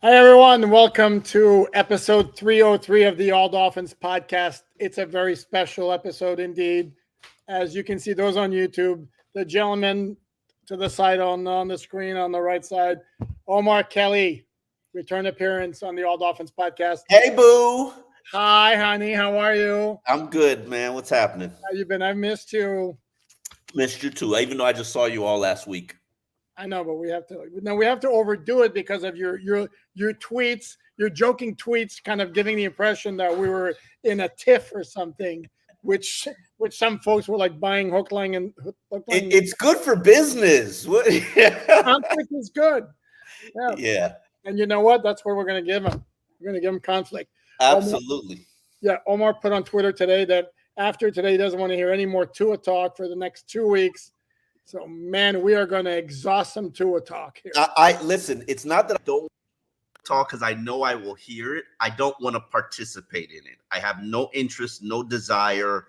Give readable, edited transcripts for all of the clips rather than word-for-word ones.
Hi, everyone. Welcome to episode 303 of the All Dolphins podcast. It's a very special episode indeed. As you can see, those on YouTube, the gentleman to the side on the screen on the right side, Omar Kelly, return appearance on the All Dolphins podcast. Hey, boo. Hi, honey. How are you? I'm good, man. What's happening? How you been? I've missed you. Missed you too, even though I just saw you all last week. I know, but we have to overdo it because of your tweets, your joking tweets, kind of giving the impression that we were in a tiff or something, which some folks were like buying hook, line, and hook, line. It's good for business. Conflict is good. Yeah. And you know what? That's what we're going to give him. We're going to give him conflict. Absolutely. Omar put on Twitter today that after today he doesn't want to hear any more Tua talk for the next 2 weeks. So, man, we are going to exhaust some Tua talk here. I listen, it's not that I don't talk because I know I will hear it. I don't want to participate in it. I have no interest, no desire.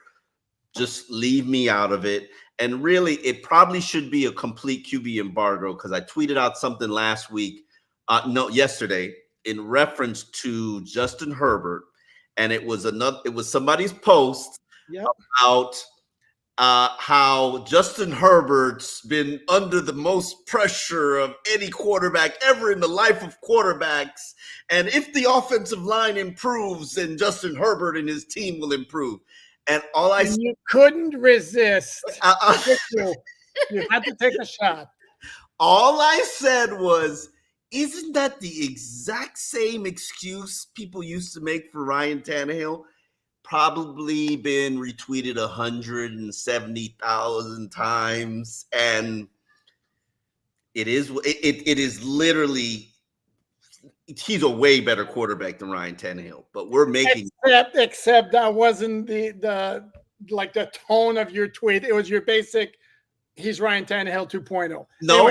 Just leave me out of it. And really, it probably should be a complete QB embargo because I tweeted out something last week, yesterday, in reference to Justin Herbert. And it was somebody's post about how Justin Herbert's been under the most pressure of any quarterback ever in the life of quarterbacks. And if the offensive line improves, then Justin Herbert and his team will improve. And you couldn't resist. You had to take a shot. All I said was, isn't that the exact same excuse people used to make for Ryan Tannehill? Probably been retweeted 170,000 times, and it is literally, he's a way better quarterback than Ryan Tannehill. But we're making except that wasn't the tone of your tweet. It was your basic. He's Ryan Tannehill 2.0. No.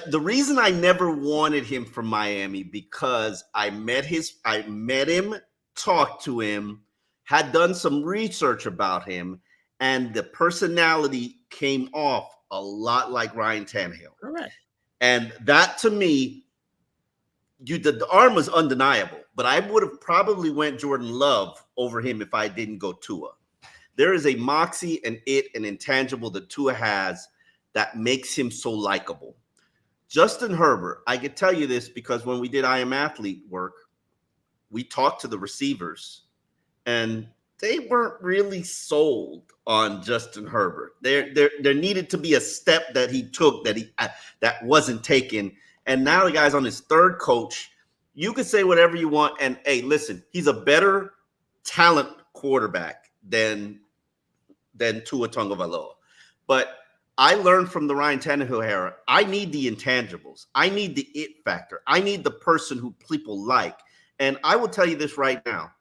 The reason I never wanted him from Miami because I met him. Talked to him, had done some research about him, and the personality came off a lot like Ryan Tannehill. Correct. And that, to me, the arm was undeniable, but I would have probably went Jordan Love over him if I didn't go Tua. There is a moxie and an intangible that Tua has that makes him so likable. Justin Herbert, I could tell you this because when we did I Am Athlete work, we talked to the receivers, and they weren't really sold on Justin Herbert. There needed to be a step that he took that wasn't taken, and now the guy's on his third coach. You could say whatever you want, and hey, listen, he's a better talent quarterback than Tua Tagovailoa. But I learned from the Ryan Tannehill era, I need the intangibles. I need the it factor. I need the person who people like. And I will tell you this right now,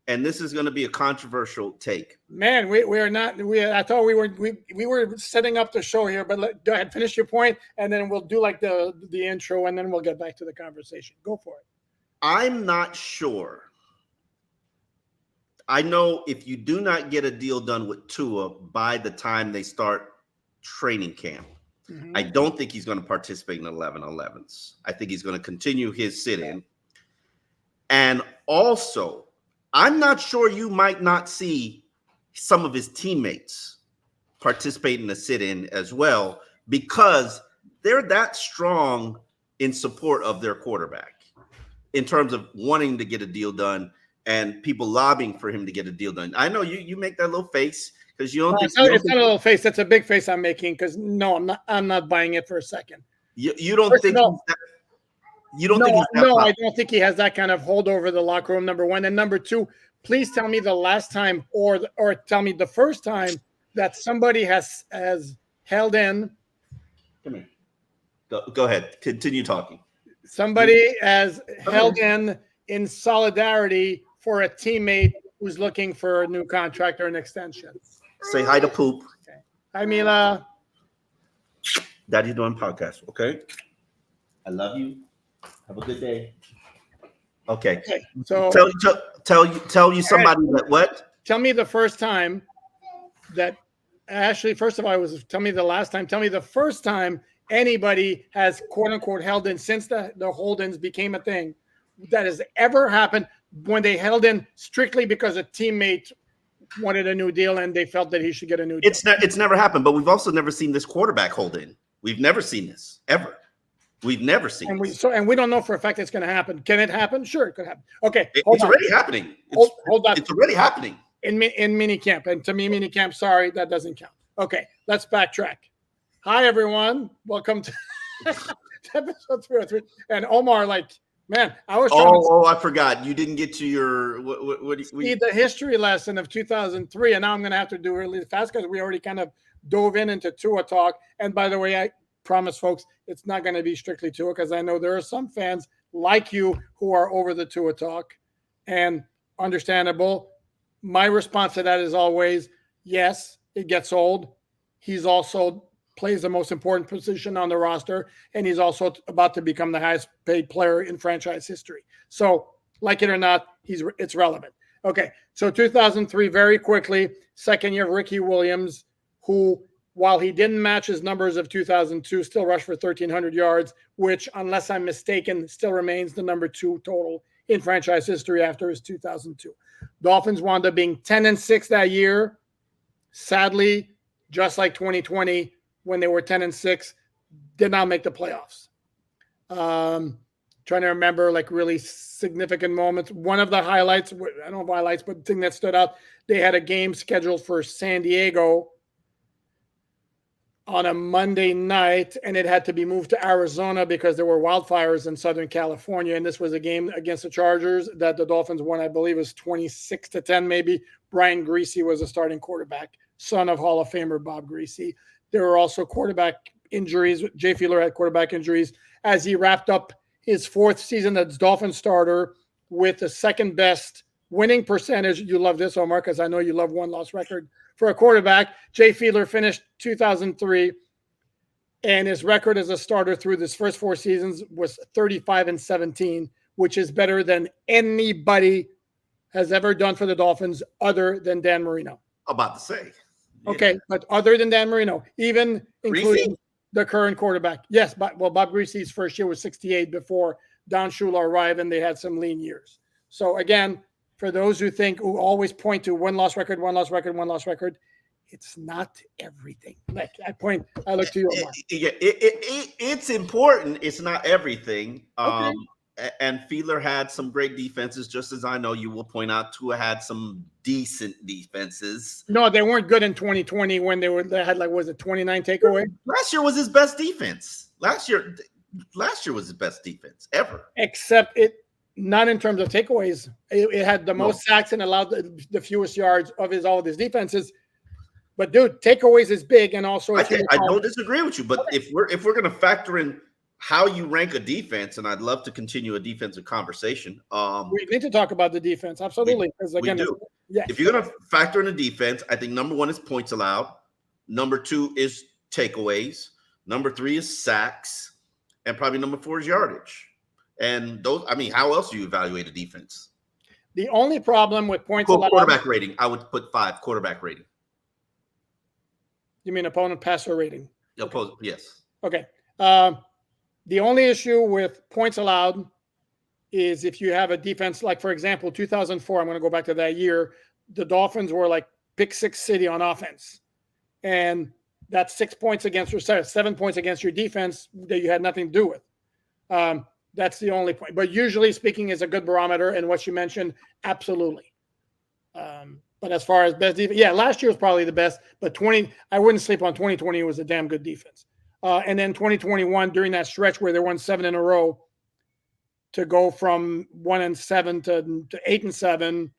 and this is going to be a controversial take. Man, we are not. I thought we were setting up the show here, but go ahead, finish your point, and then we'll do like the intro, and then we'll get back to the conversation. Go for it. I'm not sure. I know if you do not get a deal done with Tua by the time they start training camp, I don't think he's going to participate in 11-11s. I think he's going to continue his sit-in. And also, I'm not sure you might not see some of his teammates participate in the sit-in as well because they're that strong in support of their quarterback in terms of wanting to get a deal done and people lobbying for him to get a deal done. I know you make that little face because you don't think it's not a little face. That's a big face I'm making because no, I'm not buying it for a second. You don't think I don't think he has that kind of hold over the locker room, number one. And number two, please tell me the last time or tell me the first time that somebody has held in. Come here. Go ahead. Continue talking. Somebody has held in solidarity for a teammate who's looking for a new contract or an extension. Say hi to Poop. Okay. Hi, Mila. Daddy's doing podcast, okay? I love you. Have a good day. Okay. So tell you somebody that what? Tell me the first time that actually, first of all, tell me the last time. Tell me the first time anybody has quote unquote held in since the hold-ins became a thing that has ever happened when they held in strictly because a teammate wanted a new deal and they felt that he should get a new deal. It's never happened, but we've also never seen this quarterback hold in. We've never seen this ever. We've never seen this. And we don't know for a fact it's going to happen. Can it happen? Sure, it could happen. Okay, it's already happening. Hold on. It's already happening in mini camp. And to me, mini camp, sorry, that doesn't count. Okay, let's backtrack. Hi, everyone. Welcome to episode 303. And Omar, man, I was trying to I forgot. You didn't get to your the history lesson of 2003, and now I'm going to have to do it really fast because we already kind of dove into Tua talk. And by the way, I promise, folks, it's not going to be strictly Tua because I know there are some fans like you who are over the Tua talk, and understandable. My response to that is always, yes, it gets old. He's also plays the most important position on the roster, and he's also about to become the highest paid player in franchise history. So, like it or not, it's relevant. Okay, so 2003, very quickly, second year of Ricky Williams, who, while he didn't match his numbers of 2002, still rushed for 1,300 yards, which, unless I'm mistaken, still remains the number 2 total in franchise history after his 2002. Dolphins wound up being 10-6 that year. Sadly, just like 2020, when they were 10-6, did not make the playoffs. Trying to remember really significant moments. One of the highlights, I don't know highlights, but the thing that stood out, they had a game scheduled for San Diego on a Monday night, and it had to be moved to Arizona because there were wildfires in Southern California. And this was a game against the Chargers that the Dolphins won, I believe, was 26-10, maybe. Brian Griese was a starting quarterback, son of Hall of Famer Bob Griese. There were also quarterback injuries. Jay Fiedler had quarterback injuries as he wrapped up his 4th season as Dolphins starter with the second best winning percentage. You love this, Omar, because I know you love one-loss record for a quarterback. Jay Fiedler finished 2003, and his record as a starter through his first 4 seasons was 35-17, which is better than anybody has ever done for the Dolphins other than Dan Marino. About to say. Yeah. Okay, but other than Dan Marino, even including the current quarterback. Yes, but Bob Griese's first year was 68 before Don Shula arrived, and they had some lean years. So again, for those who always point to one-loss record, it's not everything. I look to you, Omar. It's important. It's not everything. Okay. And Fiedler had some great defenses, just as I know you will point out. Tua had some decent defenses. No, they weren't good in 2020 when they had 29 takeaway. Last year was his best defense. Last year was his best defense ever. Except not in terms of takeaways. It had the most sacks and allowed the fewest yards of all of his defenses. But dude, takeaways is big, and also I don't disagree with you. But if we're going to factor in how you rank a defense, and I'd love to continue a defensive conversation. We need to talk about the defense, absolutely. Because again, we do. Yeah. If you're going to factor in the defense, I think number 1 is points allowed. Number 2 is takeaways. Number 3 is sacks, and probably number 4 is yardage. And those, how else do you evaluate a defense? The only problem with points allowed, quarterback rating, I would put 5 quarterback rating. You mean opponent passer rating? Yes. Okay. The only issue with points allowed is if you have a defense like, for example, 2004, I'm going to go back to that year, the Dolphins were pick 6 city on offense. And that's 6 points against, or 7 points against your defense that you had nothing to do with. That's the only point. But usually speaking is a good barometer. And what you mentioned, absolutely. But as far as best defense, last year was probably the best. But I wouldn't sleep on 2020. It was a damn good defense. And then 2021, during that stretch where they won 7 in a row, to go from 1-7 to 8-7,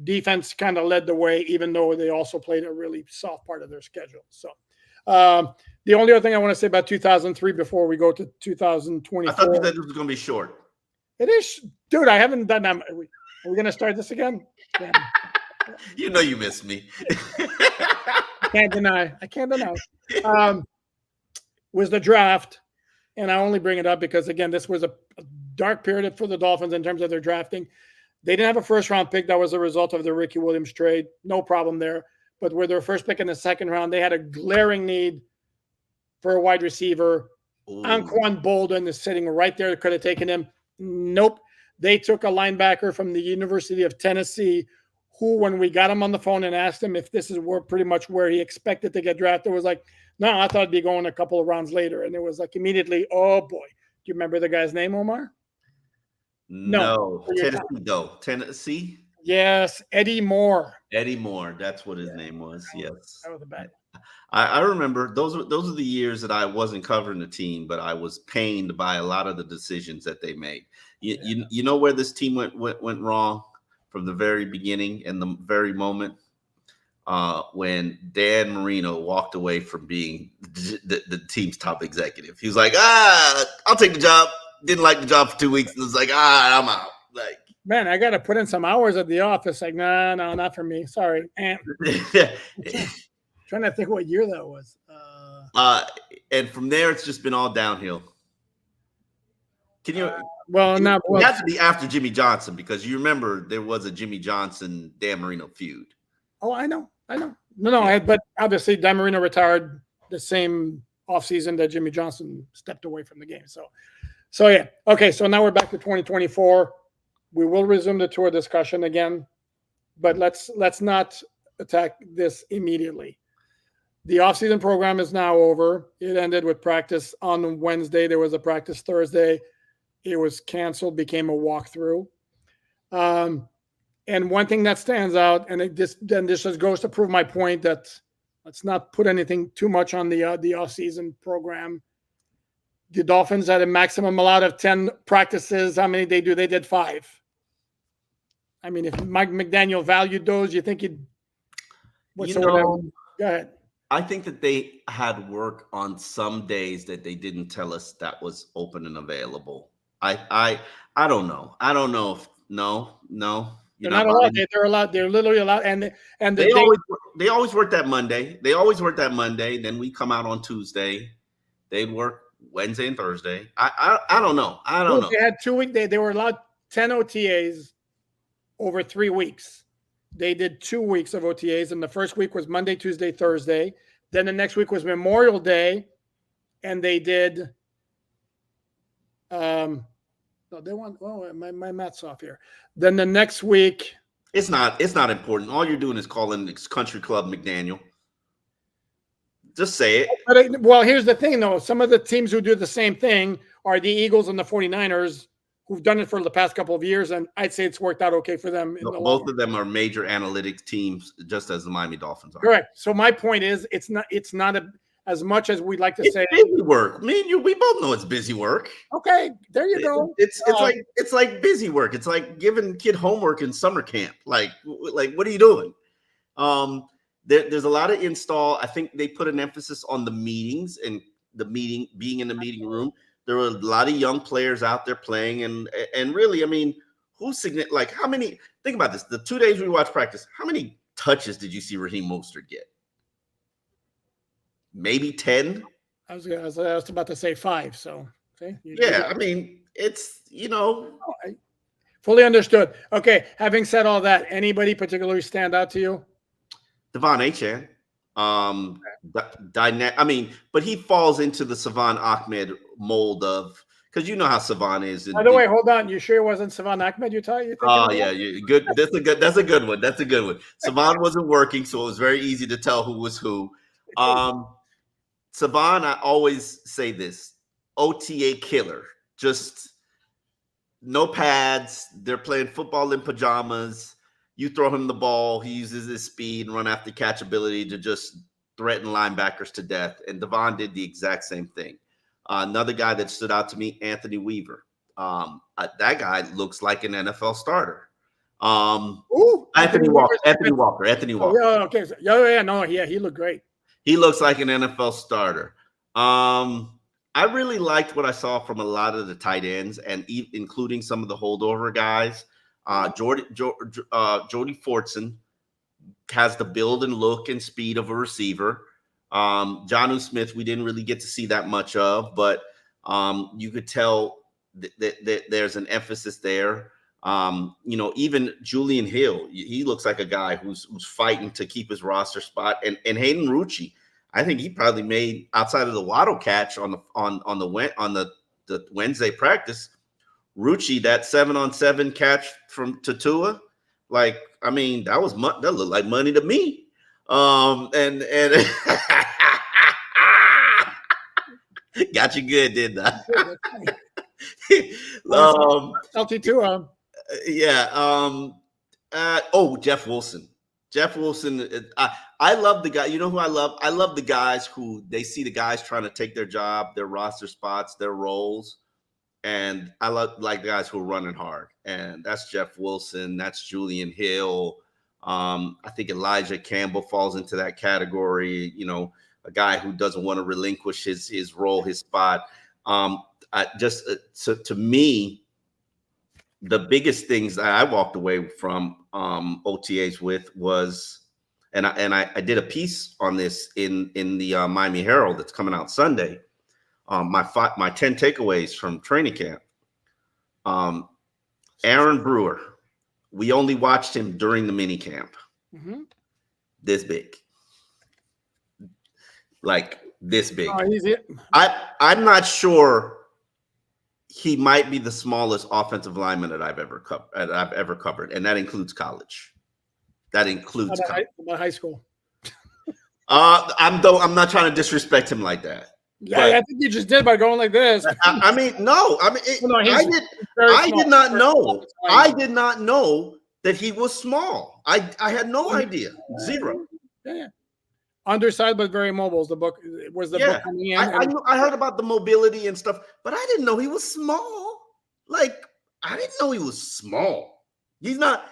defense kind of led the way, even though they also played a really soft part of their schedule. So the only other thing I want to say about 2003 before we go to 2024. I thought you said this was going to be short. It is. Dude, I haven't done that. Are we going to start this again? Yeah. You know you miss me. I can't deny. Was the draft, and I only bring it up because, again, this was a dark period for the Dolphins in terms of their drafting. They didn't have a first-round pick. That was a result of the Ricky Williams trade. No problem there. But with their first pick in the second round, they had a glaring need for a wide receiver. Ooh. Anquan Bolden is sitting right there. Could have taken him. Nope. They took a linebacker from the University of Tennessee who, when we got him on the phone and asked him if this is pretty much where he expected to get drafted, was like, no, I thought it'd be going a couple of rounds later. And it was like immediately, oh boy. Do you remember the guy's name, Omar? No. Tennessee, though. Tennessee? Yes, Eddie Moore. Eddie Moore. That's what his name was. Yes. That was a bad. I remember those are the years that I wasn't covering the team, but I was pained by a lot of the decisions that they made. You know where this team went wrong from the very beginning and the very moment when Dan Marino walked away from being the team's top executive. He was like, I'll take the job. Didn't like the job for 2 weeks. And was like, I'm out. Like, man, I got to put in some hours at the office. Like, no, not for me. Sorry. Trying to think what year that was. And from there, it's just been all downhill. Can you? It had to be after Jimmy Johnson, because you remember there was a Jimmy Johnson Dan Marino feud. Oh, I know. No, but obviously Dan Marino retired the same offseason that Jimmy Johnson stepped away from the game. So yeah. Okay, so now we're back to 2024. We will resume the tour discussion again, but let's not attack this immediately. The offseason program is now over. It ended with practice on Wednesday. There was a practice Thursday. It was canceled, became a walkthrough. And one thing that stands out, and this just goes to prove my point that let's not put anything too much on the offseason program. The Dolphins had a maximum allowed of 10 practices. How many they do? They did 5. I mean, if Mike McDaniel valued those, you think he'd go ahead. I think that they had work on some days that they didn't tell us that was open and available. I don't know. I don't know if no. They're not allowed. They're allowed. They're literally allowed. And they always work that Monday. Then we come out on Tuesday. They'd work Wednesday and Thursday. I don't know. I don't know. They had 2 weeks. They were allowed 10 OTAs over 3 weeks. They did 2 weeks of OTAs, and the first week was Monday, Tuesday, Thursday. Then the next week was Memorial Day, and they did. No, they want. Oh, my math's off here. Then the next week, it's not important. All you're doing is calling Country Club McDaniel. Just say it. But here's the thing, though. Some of the teams who do the same thing are the Eagles and the 49ers, who've done it for the past couple of years, and I'd say it's worked out okay for them. Both of them are major analytics teams, just as the Miami Dolphins are. Correct. So my point is, it's not as much as we'd like to say. Busy work. Me and you, we both know it's busy work. Okay, there you go. It's like busy work. It's like giving kid homework in summer camp. Like what are you doing? There's a lot of install. I think they put an emphasis on the meetings and being in the meeting room. There were a lot of young players out there playing, and really, I mean, how many? Think about this: the 2 days we watched practice, how many touches did you see Raheem Mostert get? Maybe 10. I was about to say 5. So okay. I mean, it's I fully understood. Okay, having said all that, anybody particularly stand out to you? Devon Achane. I mean, but he falls into the Savon Ahmed mold of, because you know how Savon is. By the way, hold on. You sure it wasn't Savon Ahmed? Oh yeah, good. That's a good one. That's a good one. Savon wasn't working, so it was very easy to tell who was who. Savon, I always say this: OTA killer. Just no pads. They're playing football in pajamas. You throw him the ball, he uses his speed and run after catch ability to just threaten linebackers to death. And Devon did the exact same thing. Another guy that stood out to me, Anthony Weaver. That guy looks like an NFL starter. Anthony Walker. Oh, okay. Yeah, he looked great. He looks like an NFL starter. I really liked what I saw from a lot of the tight ends, and including some of the holdover guys. Jordy Fortson has the build and look and speed of a receiver. Jonnu Smith, we didn't really get to see that much of, but you could tell that there's an emphasis there. Even Julian Hill, he looks like a guy who's fighting to keep his roster spot. And Hayden Rucci, I think he probably made, outside of the Waddle catch on the Wednesday practice, Rucci, that 7-on-7 catch to Tua, like, I mean, that looked like money to me. And got you good, didn't I? LT2. Yeah. Jeff Wilson. Jeff Wilson. I love the guy. You know who I love? I love the guys who they see the guys trying to take their job, their roster spots, their roles. And I like the guys who are running hard. And that's Jeff Wilson. That's Julian Hill. I think Elijah Campbell falls into that category. You know, a guy who doesn't want to relinquish his role, his spot. To me, the biggest things that I walked away from OTAs with was, and I did a piece on this in the Miami Herald that's coming out Sunday. My 10 takeaways from training camp. Aaron Brewer, we only watched him during the mini camp. Mm-hmm. This big. Like this big. I'm not sure. He might be the smallest offensive lineman that I've ever covered, and that includes college. That includes about high school. I'm not trying to disrespect him like that. Yeah, I think you just did by going like this. I did not know. I did not know that he was small. I had no idea. Zero. Yeah. Undersized but very mobile. The book coming in. I heard about the mobility and stuff, but I didn't know he was small. Like, I didn't know he was small. He's not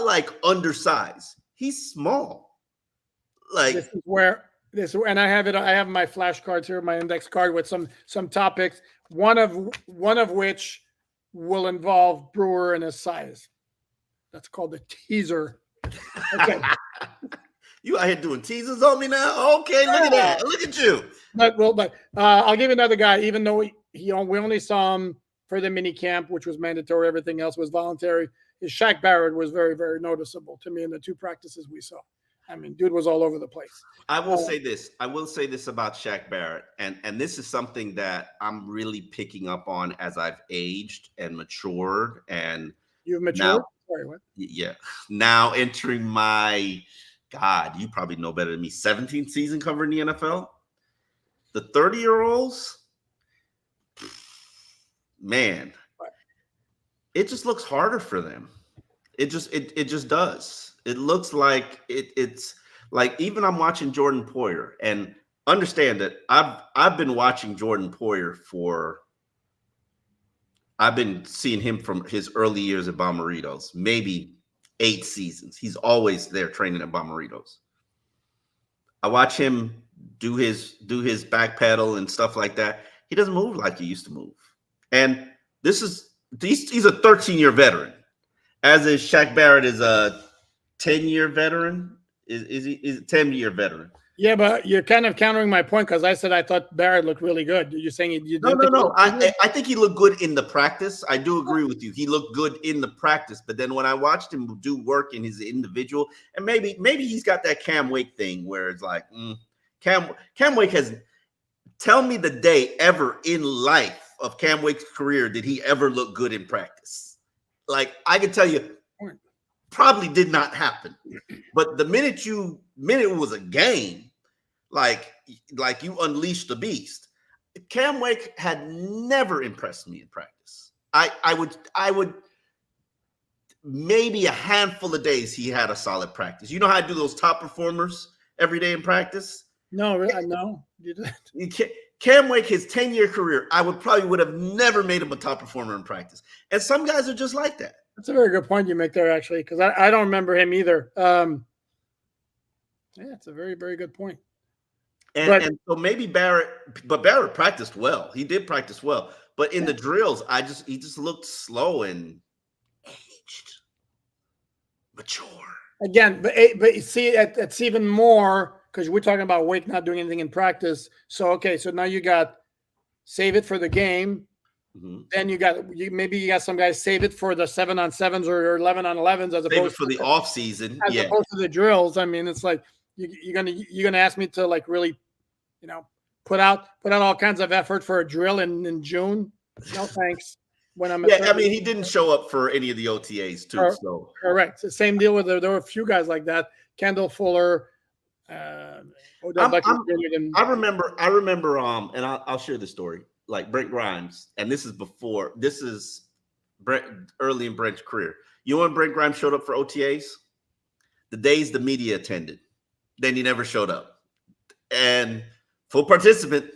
like undersized. He's small. Like, and I have my flashcards here, my index card with some topics. One of which will involve Brewer and his size. That's called the teaser. Okay. You out here doing teasers on me now? Okay, look at that. Look at you. But I'll give you another guy. Even though we only saw him for the mini camp, which was mandatory, everything else was voluntary. Shaq Barrett was very, very noticeable to me in the two practices we saw. I mean, dude was all over the place. I will say this about Shaq Barrett, and this is something that I'm really picking up on as I've aged and matured. And you've matured? Sorry, what? Yeah. Now entering my, God, you probably know better than me, 17th season covering the NFL. The 30-year-olds, man, it just looks harder for them. It just does. It looks like it's like, even I'm watching Jordan Poyer, and understand that I've been watching Jordan Poyer I've been seeing him from his early years at Bomberitos, maybe 8 seasons. He's always there training at Bomberitos. I watch him do his back pedal and stuff like that. He doesn't move like he used to move. And he's a 13-year veteran, as is Shaq Barrett is a 10-year veteran. Is he a 10-year veteran? Yeah, but you're kind of countering my point, because I said I thought Barrett looked really good. You're saying you didn't? No. I think he looked good in the practice. I do agree with you. He looked good in the practice, but then when I watched him do work in his individual, and maybe he's got that Cam Wake thing where it's like, Cam Wake has. Tell me the day ever in life of Cam Wake's career did he ever look good in practice? Like, I can tell you, probably did not happen. But the minute it was a game, like you unleashed the beast. Cam Wake had never impressed me in practice. I would maybe a handful of days he had a solid practice. You know how I do those top performers every day in practice? No, really, no. You didn't. Cam Wake, his 10-year career, I would have never made him a top performer in practice. And some guys are just like that. That's a very good point you make there, actually, because I don't remember him either. Yeah, it's a very, very good point. And so maybe Barrett practiced well. He did practice well. But in the drills, he just looked slow and aged, mature. Again, but you see, it's even more, because we're talking about Wake not doing anything in practice. So, okay, so now you got save it for the game. Mm-hmm. Then you got some guys save it for the 7-on-7s or 11-on-11s as opposed to the off season, as opposed to the drills. I mean, it's like you're gonna ask me to like really, put out all kinds of effort for a drill in June? No thanks. When I'm I mean, he didn't show up for any of the OTAs too. So correct. It's the same deal with there were a few guys like that. Kendall Fuller, Odell Beckham Jr. I remember, and I'll share the story. Like Brent Grimes, and this is Brent early in Brent's career. You know when Brent Grimes showed up for OTAs? The days the media attended. Then he never showed up. And full participant,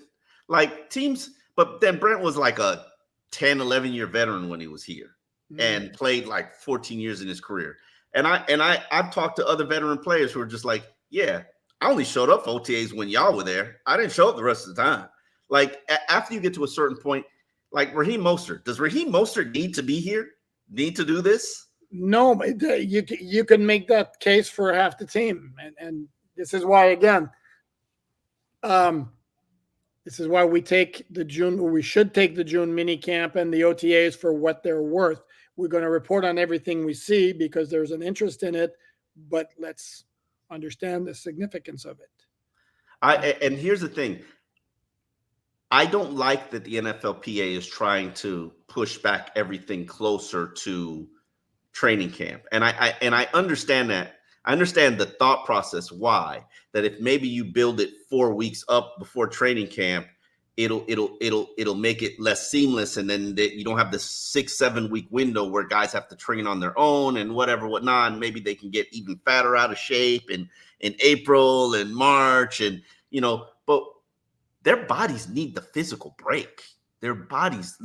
like teams, but then Brent was like a 10, 11-year veteran when he was here and played like 14 years in his career. And I've talked to other veteran players who are just like, yeah, I only showed up for OTAs when y'all were there. I didn't show up the rest of the time. Like after you get to a certain point, like Raheem Mostert, does Raheem Mostert need to be here? Need to do this? No, but you can make that case for half the team. And this is why, again, this is why we take the June, or we should take the June mini camp and the OTAs for what they're worth. We're going to report on everything we see because there's an interest in it, but let's understand the significance of it. And here's the thing. I don't like that the NFLPA is trying to push back everything closer to training camp. And I understand that. I understand the thought process why, that if maybe you build it 4 weeks up before training camp, it'll make it less seamless, and then you don't have the 6-7 week window where guys have to train on their own and whatnot. And maybe they can get even fatter, out of shape in April and March, and but their bodies need the physical break. Their bodies,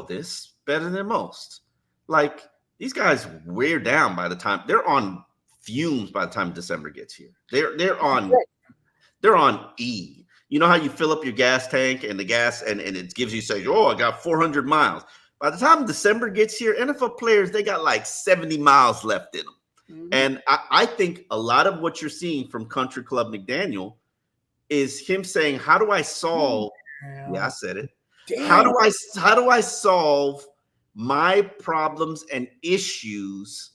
this better than most. Like these guys wear down by the time they're on fumes by the time December gets here. They're on E. You know how you fill up your gas tank and the gas and it gives you, say, I got 400 miles. By the time December gets here, NFL players, they got like 70 miles left in them. Mm-hmm. And I think a lot of what you're seeing from Country Club McDaniel is him saying, how do I solve? Yeah, I said it. Damn. How do I solve my problems and issues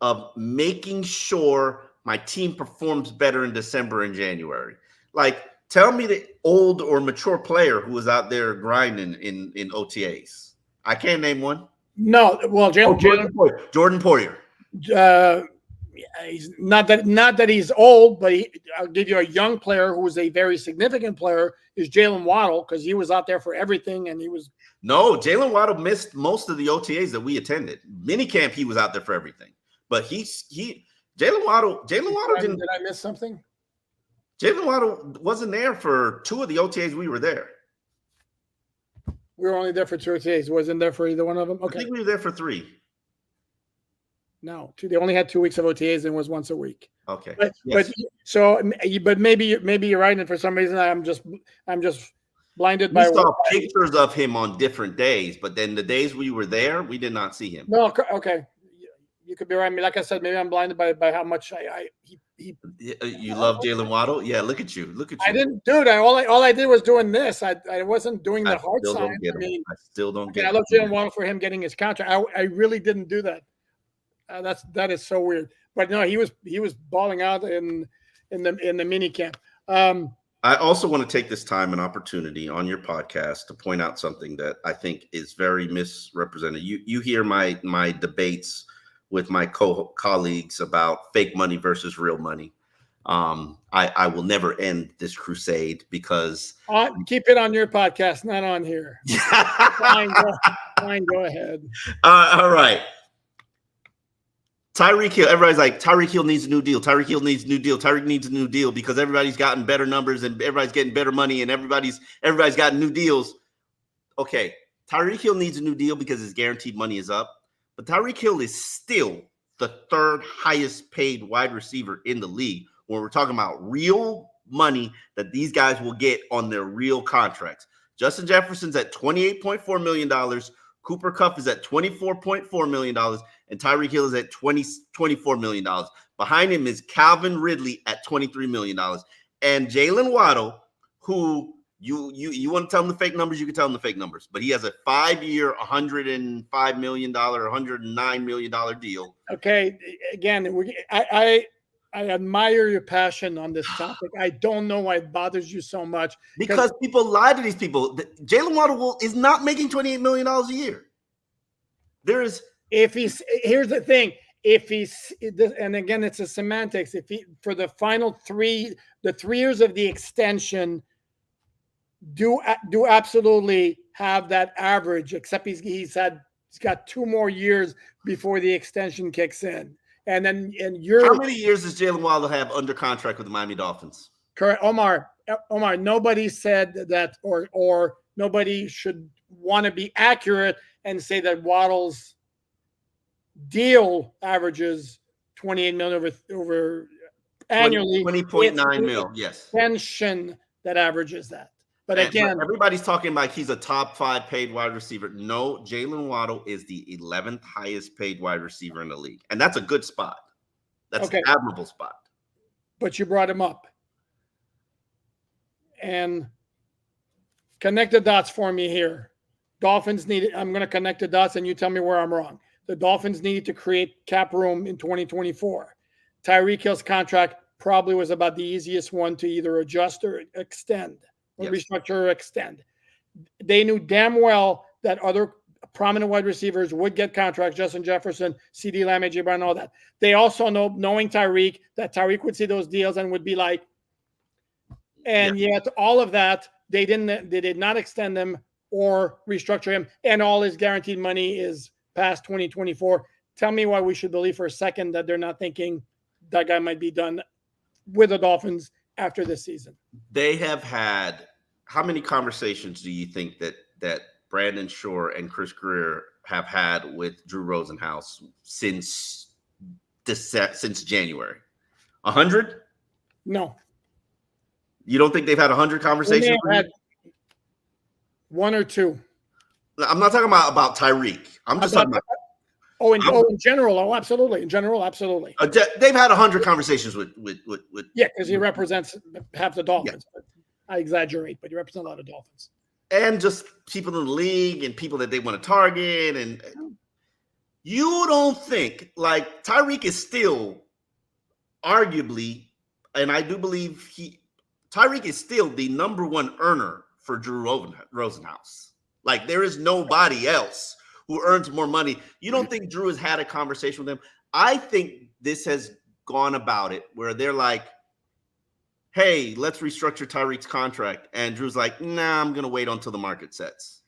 of making sure my team performs better in December and January? Like, tell me the old or mature player who was out there grinding in OTAs. I can't name one. No, well, Jordan Poyer. He's not that he's old, but I'll give you a young player who was a very significant player is Jalen Waddle, because he was out there for everything, and he was. No, Jalen Waddle missed most of the OTAs that we attended. Minicamp, he was out there for everything, but Jalen Waddle didn't. Did I miss something? Jalen Waddle wasn't there for 2 of the OTAs we were there. We were only there for 2 OTAs. Wasn't there for either one of them? Okay. I think we were there for 3. No, 2. They only had 2 weeks of OTAs and was once a week. Okay. But maybe you're right. And for some reason, I'm just blinded by. We saw pictures of him on different days, but then the days we were there, we did not see him. No. Okay. You could be right. I mean, like I said, maybe I'm blinded by how much You love Jalen Waddle? Yeah, look at you. I didn't, dude. All I did was doing this. I wasn't doing the hard sign. I still don't get it. I love Jalen Waddle for him getting his contract. I really didn't do that. That is so weird. But no, he was balling out in the mini camp. I also want to take this time and opportunity on your podcast to point out something that I think is very misrepresented. You hear my debates with my colleagues about fake money versus real money. I will never end this crusade because keep it on your podcast, not on here. Fine, go ahead. All right. Tyreek Hill. Everybody's like, Tyreek Hill needs a new deal. Tyreek Hill needs a new deal. Tyreek needs a new deal because everybody's gotten better numbers and everybody's getting better money and everybody's gotten new deals. Okay, Tyreek Hill needs a new deal because his guaranteed money is up. But Tyreek Hill is still the 3rd highest paid wide receiver in the league when we're talking about real money that these guys will get on their real contracts. Justin Jefferson's at $28.4 million. Cooper Kupp is at $24.4 million. And Tyreek Hill is at $24 million. Behind him is Calvin Ridley at $23 million. And Jalen Waddle, who you want to tell him the fake numbers, you can tell him the fake numbers. But he has a 5-year, $105 million, $109 million deal. Okay. Again, I I admire your passion on this topic. I don't know why it bothers you so much. Because people lie to these people. Jalen Waddle is not making $28 million a year. Here's the thing. If he's, and again, it's a semantics. If he, for the final the 3 years of the extension, do absolutely have that average, except he's got 2 more years before the extension kicks in. And then, how many years does Jalen Waddle have under contract with the Miami Dolphins? Correct, Omar, nobody said that, or nobody should want to be accurate and say that Waddle's deal averages 28 million over annually. 20.9 mil, yes. Pension that averages that. But again, everybody's talking like he's a top 5 paid wide receiver. No, Jalen Waddle is the 11th highest paid wide receiver in the league. And that's a good spot. That's an admirable spot. But you brought him up. And connect the dots for me here. Dolphins needed, I'm going to connect the dots and you tell me where I'm wrong. The Dolphins needed to create cap room in 2024. Tyreek Hill's contract probably was about the easiest one to either adjust or extend. Restructure or extend. They knew damn well that other prominent wide receivers would get contracts, Justin Jefferson, CD Lamb, AJ Brown, all that. They also know, knowing Tyreek, that Tyreek would see those deals and would be like, and yet all of that, they did not extend them or restructure him, and all his guaranteed money is past 2024. Tell me why we should believe for a second that they're not thinking that guy might be done with the Dolphins after this season. They have had, how many conversations do you think that Brandon Shore and Chris Greer have had with Drew Rosenhaus since January? 100? No. You don't think they've had 100 conversations? They had 1 or 2. I'm not talking about Tyreek. I'm just talking about. In general. Oh, absolutely. In general, absolutely. They've had 100 conversations with. Yeah, because he represents half the Dolphins. Yeah. I exaggerate, but he represents a lot of Dolphins. And just people in the league and people that they want to target. And you don't think, like, Tyreek is still arguably, and I do believe Tyreek is still the number 1 earner for Drew Rosenhaus. Like, there is nobody else who earns more money. You don't think Drew has had a conversation with him? I think this has gone about it where they're like, hey, let's restructure Tyreek's contract. And Drew's like, nah, I'm going to wait until the market sets.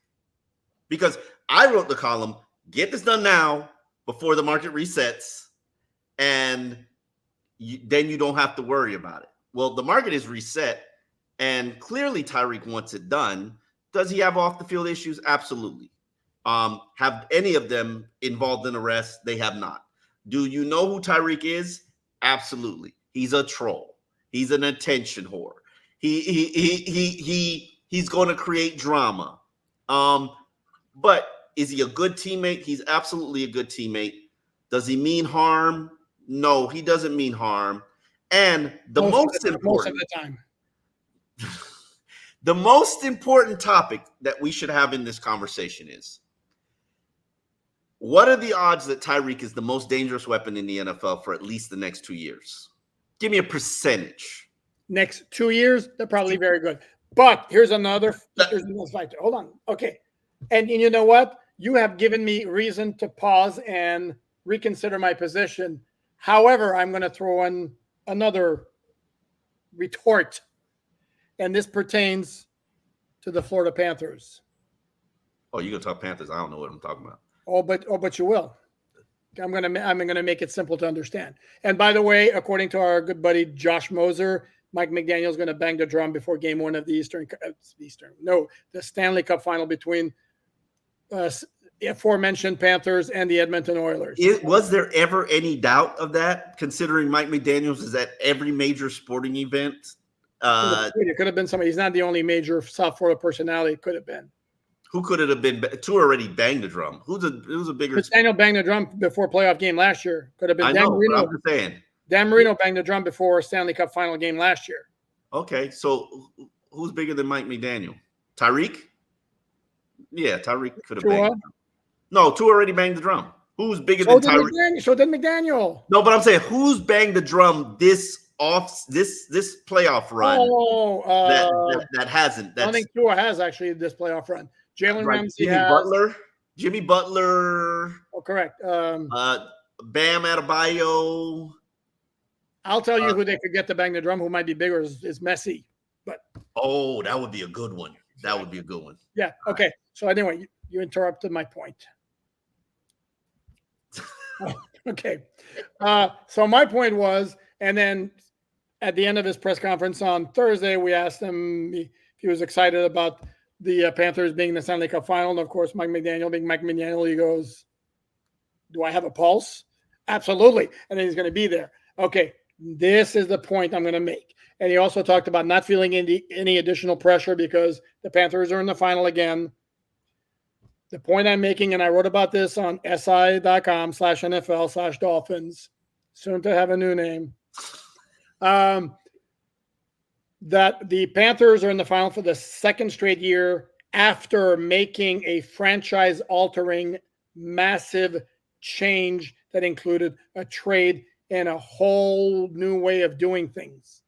Because I wrote the column, get this done now before the market resets, and then you don't have to worry about it. Well, the market is reset, and clearly Tyreek wants it done. Does he have off-the-field issues? Absolutely. Have any of them involved in arrests? They have not. Do you know who Tyreek is? Absolutely. He's a troll. He's an attention whore. He's going to create drama. But is he a good teammate? He's absolutely a good teammate. Does he mean harm? No, he doesn't mean harm. And most of the time. The most important topic that we should have in this conversation is, what are the odds that Tyreek is the most dangerous weapon in the NFL for at least the next 2 years? Give me a percentage. Next 2 years, they're probably very good. But here's another factor. Hold on. Okay. And you know what? You have given me reason to pause and reconsider my position. However, I'm going to throw in another retort. And this pertains to the Florida Panthers. Oh, you're gonna talk Panthers? I don't know what I'm talking about. But you will. I'm gonna make it simple to understand. And by the way, according to our good buddy Josh Moser, Mike McDaniel's going to bang the drum before Game 1 of the the Stanley Cup final between aforementioned Panthers and the Edmonton Oilers. Was there ever any doubt of that? Considering Mike McDaniel's is at every major sporting event. It could have been somebody. He's not the only major South Florida personality. It could have been. Who could it have been? Tua already banged the drum. Who's a bigger? Daniel banged the drum before playoff game last year. Could have been Dan Marino. I'm just saying. Dan Marino banged the drum before Stanley Cup final game last year. Okay, so who's bigger than Mike McDaniel? Tyreek? Yeah, Tyreek could have banged the drum. No, Tua already banged the drum. Who's bigger than Tyreek? So did McDaniel. No, but I'm saying who's banged the drum this playoff run that hasn't. I don't think Tua has actually this playoff run. Jalen Ramsey has. Jimmy Butler. Oh, correct. Bam Adebayo. I'll tell you who they could get to bang the drum who might be bigger is Messi. But that would be a good one. That would be a good one. Yeah. Okay. So anyway, you interrupted my point. Okay. So my point was, and then at the end of his press conference on Thursday, we asked him if he was excited about the Panthers being in the Stanley Cup final. And of course, Mike McDaniel, being Mike McDaniel, he goes, "Do I have a pulse?" Absolutely. And then he's going to be there. Okay. This is the point I'm going to make. And he also talked about not feeling any additional pressure because the Panthers are in the final again. The point I'm making, and I wrote about this on si.com/NFL/Dolphins, soon to have a new name, that the Panthers are in the final for the second straight year after making a franchise-altering, massive change that included a trade and a whole new way of doing things.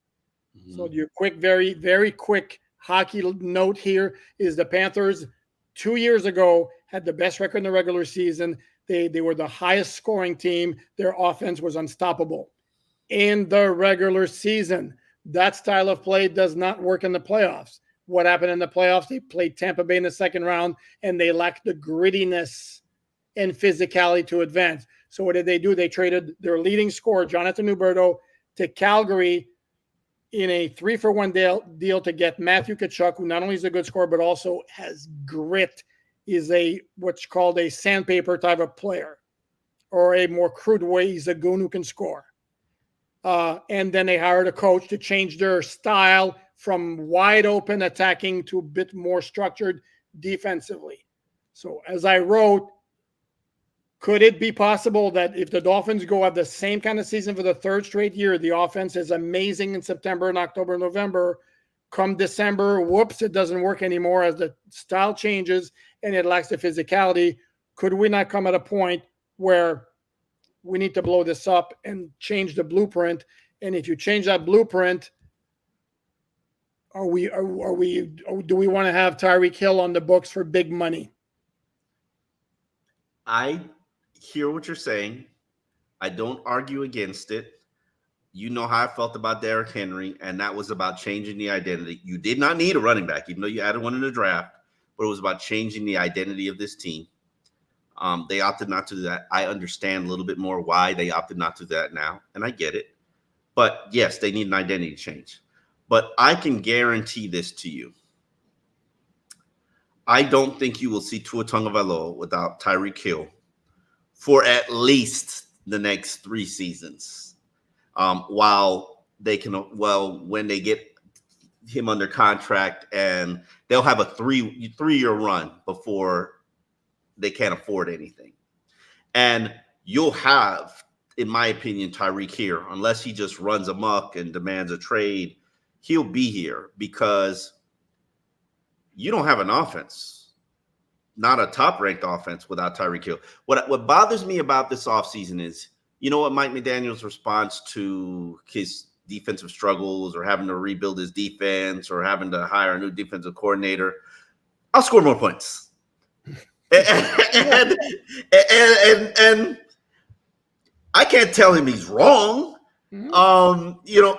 Mm-hmm. So your quick, very, very quick hockey note here is the Panthers 2 years ago had the best record in the regular season. They were the highest scoring team. Their offense was unstoppable in the regular season. That style of play does not work in the playoffs. What happened in the playoffs? They played Tampa Bay in the second round, and they lacked the grittiness and physicality to advance. So what did they do? They traded their leading scorer, Jonathan Huberdeau, to Calgary in a 3-for-1 deal to get Matthew Tkachuk, who not only is a good scorer, but also has grit, is what's called a sandpaper type of player, or a more crude way, he's a goon who can score. And then they hired a coach to change their style from wide open attacking to a bit more structured defensively. So as I wrote, could it be possible that if the Dolphins go have the same kind of season for the third straight year, the offense is amazing in September and October and November, come December, whoops, it doesn't work anymore as the style changes and it lacks the physicality? Could we not come at a point where we need to blow this up and change the blueprint? And if you change that blueprint, do we want to have Tyreek Hill on the books for big money? I hear what you're saying. I don't argue against it. You know how I felt about Derrick Henry, and that was about changing the identity. You did not need a running back, even though you added one in the draft, but it was about changing the identity of this team. They opted not to do that. I understand a little bit more why they opted not to do that now, and I get it. But yes, they need an identity change. But I can guarantee this to you. I don't think you will see Tua Tagovailoa without Tyreek Hill for at least the next 3 seasons. While they can, when they get him under contract, and they'll have a three-year run before they can't afford anything. And you'll have, in my opinion, Tyreek here, unless he just runs amok and demands a trade, he'll be here because you don't have an offense, not a top-ranked offense without Tyreek Hill. What bothers me about this offseason is, you know what, Mike McDaniel's response to his defensive struggles or having to rebuild his defense or having to hire a new defensive coordinator, I'll score more points. and I can't tell him he's wrong. Mm-hmm.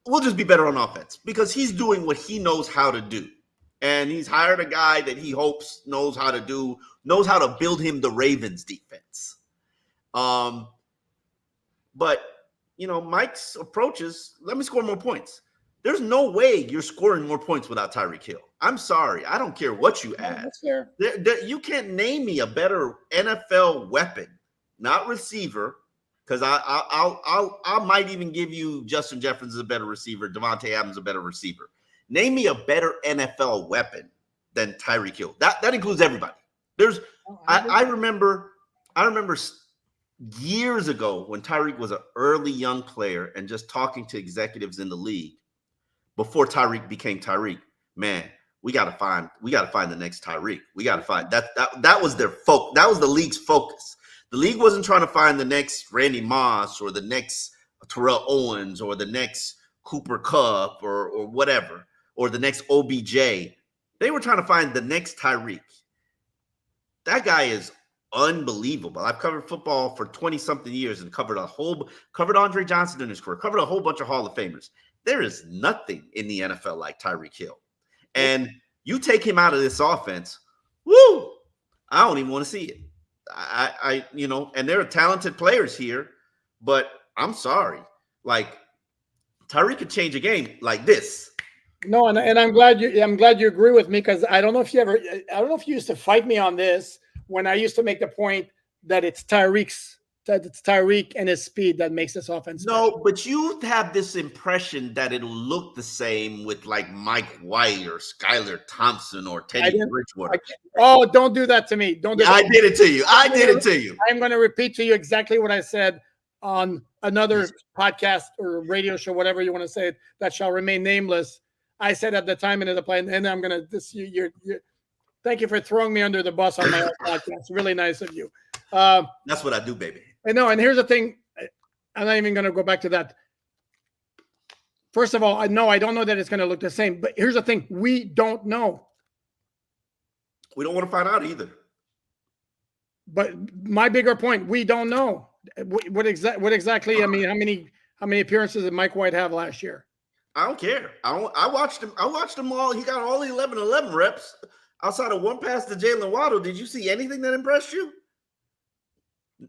We'll just be better on offense because he's doing what he knows how to do. And he's hired a guy that he hopes knows how to build him the Ravens defense. But Mike's approach is, let me score more points. There's no way you're scoring more points without Tyreek Hill. I'm sorry. I don't care what you add. That's fair. You can't name me a better NFL weapon, not receiver, because I might even give you Justin Jefferson is a better receiver, Devontae Adams a better receiver. Name me a better NFL weapon than Tyreek Hill. That includes everybody. I remember years ago when Tyreek was an early young player and just talking to executives in the league before Tyreek became Tyreek. Man, we got to find the next Tyreek. We got to find that was their focus. That was the league's focus. The league wasn't trying to find the next Randy Moss or the next Terrell Owens or the next Cooper Kupp or whatever, or the next OBJ. They were trying to find the next Tyreek. That guy is unbelievable. I've covered football for 20-something years and covered Andre Johnson in his career, covered a whole bunch of Hall of Famers. There is nothing in the NFL like Tyreek Hill. And you take him out of this offense, woo! I don't even want to see it. And there are talented players here, but I'm sorry. Like, Tyreek could change a game like this. No, and I'm glad you agree with me, because I don't know if you used to fight me on this when I used to make the point that it's Tyreek and his speed that makes this offense. No, but you have this impression that it'll look the same with like Mike White or Skylar Thompson or Teddy Bridgewater. Don't do that to me. Don't do that. I did it to you. I did it to you. I'm going to repeat to you exactly what I said on another podcast or radio show, whatever you want to say, that shall remain nameless. I said at the time into the play, and I'm going to thank you for throwing me under the bus on my own podcast. Really nice of you. That's what I do, baby. I know. And here's the thing. I'm not even going to go back to that. First of all, I don't know that it's going to look the same. But here's the thing. We don't know. We don't want to find out either. But my bigger point, we don't know. What exactly? I mean, how many appearances did Mike White have last year? I don't care. I watched him. I watched them all. He got all the 11 reps. Outside of one pass to Jalen Waddle, did you see anything that impressed you?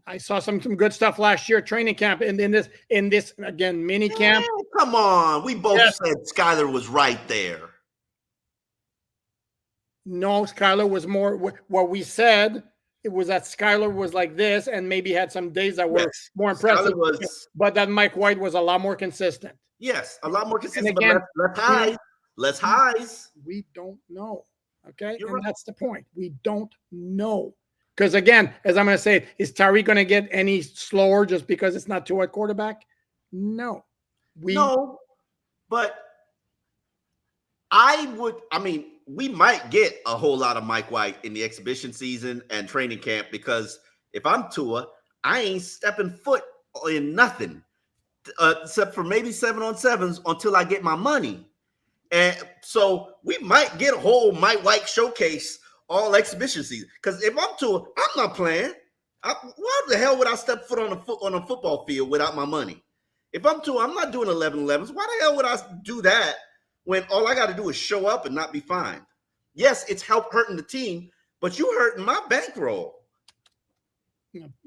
I saw some good stuff last year, training camp, and in this again mini camp. Come on, we both said Skylar was right there. No, Skylar was more. What we said, it was that Skylar was like this, and maybe had some days that were more impressive. But that Mike White was a lot more consistent. Yes, a lot more consistent. And again, but less highs. We don't know. Okay, Right. That's the point. We don't know. Because again, as I'm going to say, is Tyreek going to get any slower just because it's not Tua at quarterback? No. But we might get a whole lot of Mike White in the exhibition season and training camp, because if I'm Tua, I ain't stepping foot in nothing except for maybe 7-on-7s until I get my money. And so we might get a whole Mike White showcase all exhibition season. Because if I'm Tua, I'm not playing. Why the hell would I step foot on a football field without my money? If I'm Tua, I'm not doing 11-11s. Why the hell would I do that when all I got to do is show up and not be fined? Yes, it's hurting the team, but you hurting my bankroll.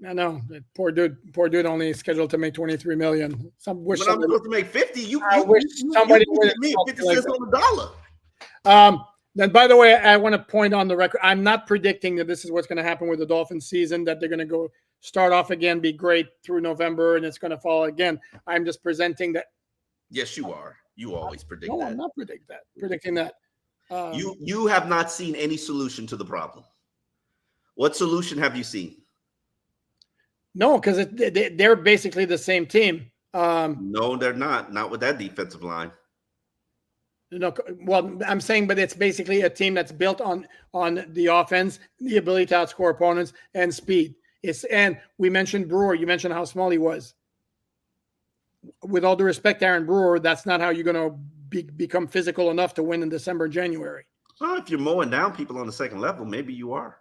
I know. Poor dude only scheduled to make $23 million. When I'm supposed to make 50, you wish somebody would give me 50 cents on the dollar. Then, by the way, I want to point on the record, I'm not predicting that this is what's going to happen with the Dolphins season, that they're going to go start off again, be great through November, and it's going to fall again. I'm just presenting that. Yes, you are. You always predict that. No, I'm not predicting that. You have not seen any solution to the problem. What solution have you seen? No, because they're basically the same team. No, they're not. Not with that defensive line. No, well, I'm saying, but it's basically a team that's built on the offense, the ability to outscore opponents, and speed. And we mentioned Brewer. You mentioned how small he was. With all due respect, Aaron Brewer, that's not how you're going to become physical enough to win in December and January. Well, if you're mowing down people on the second level, maybe you are.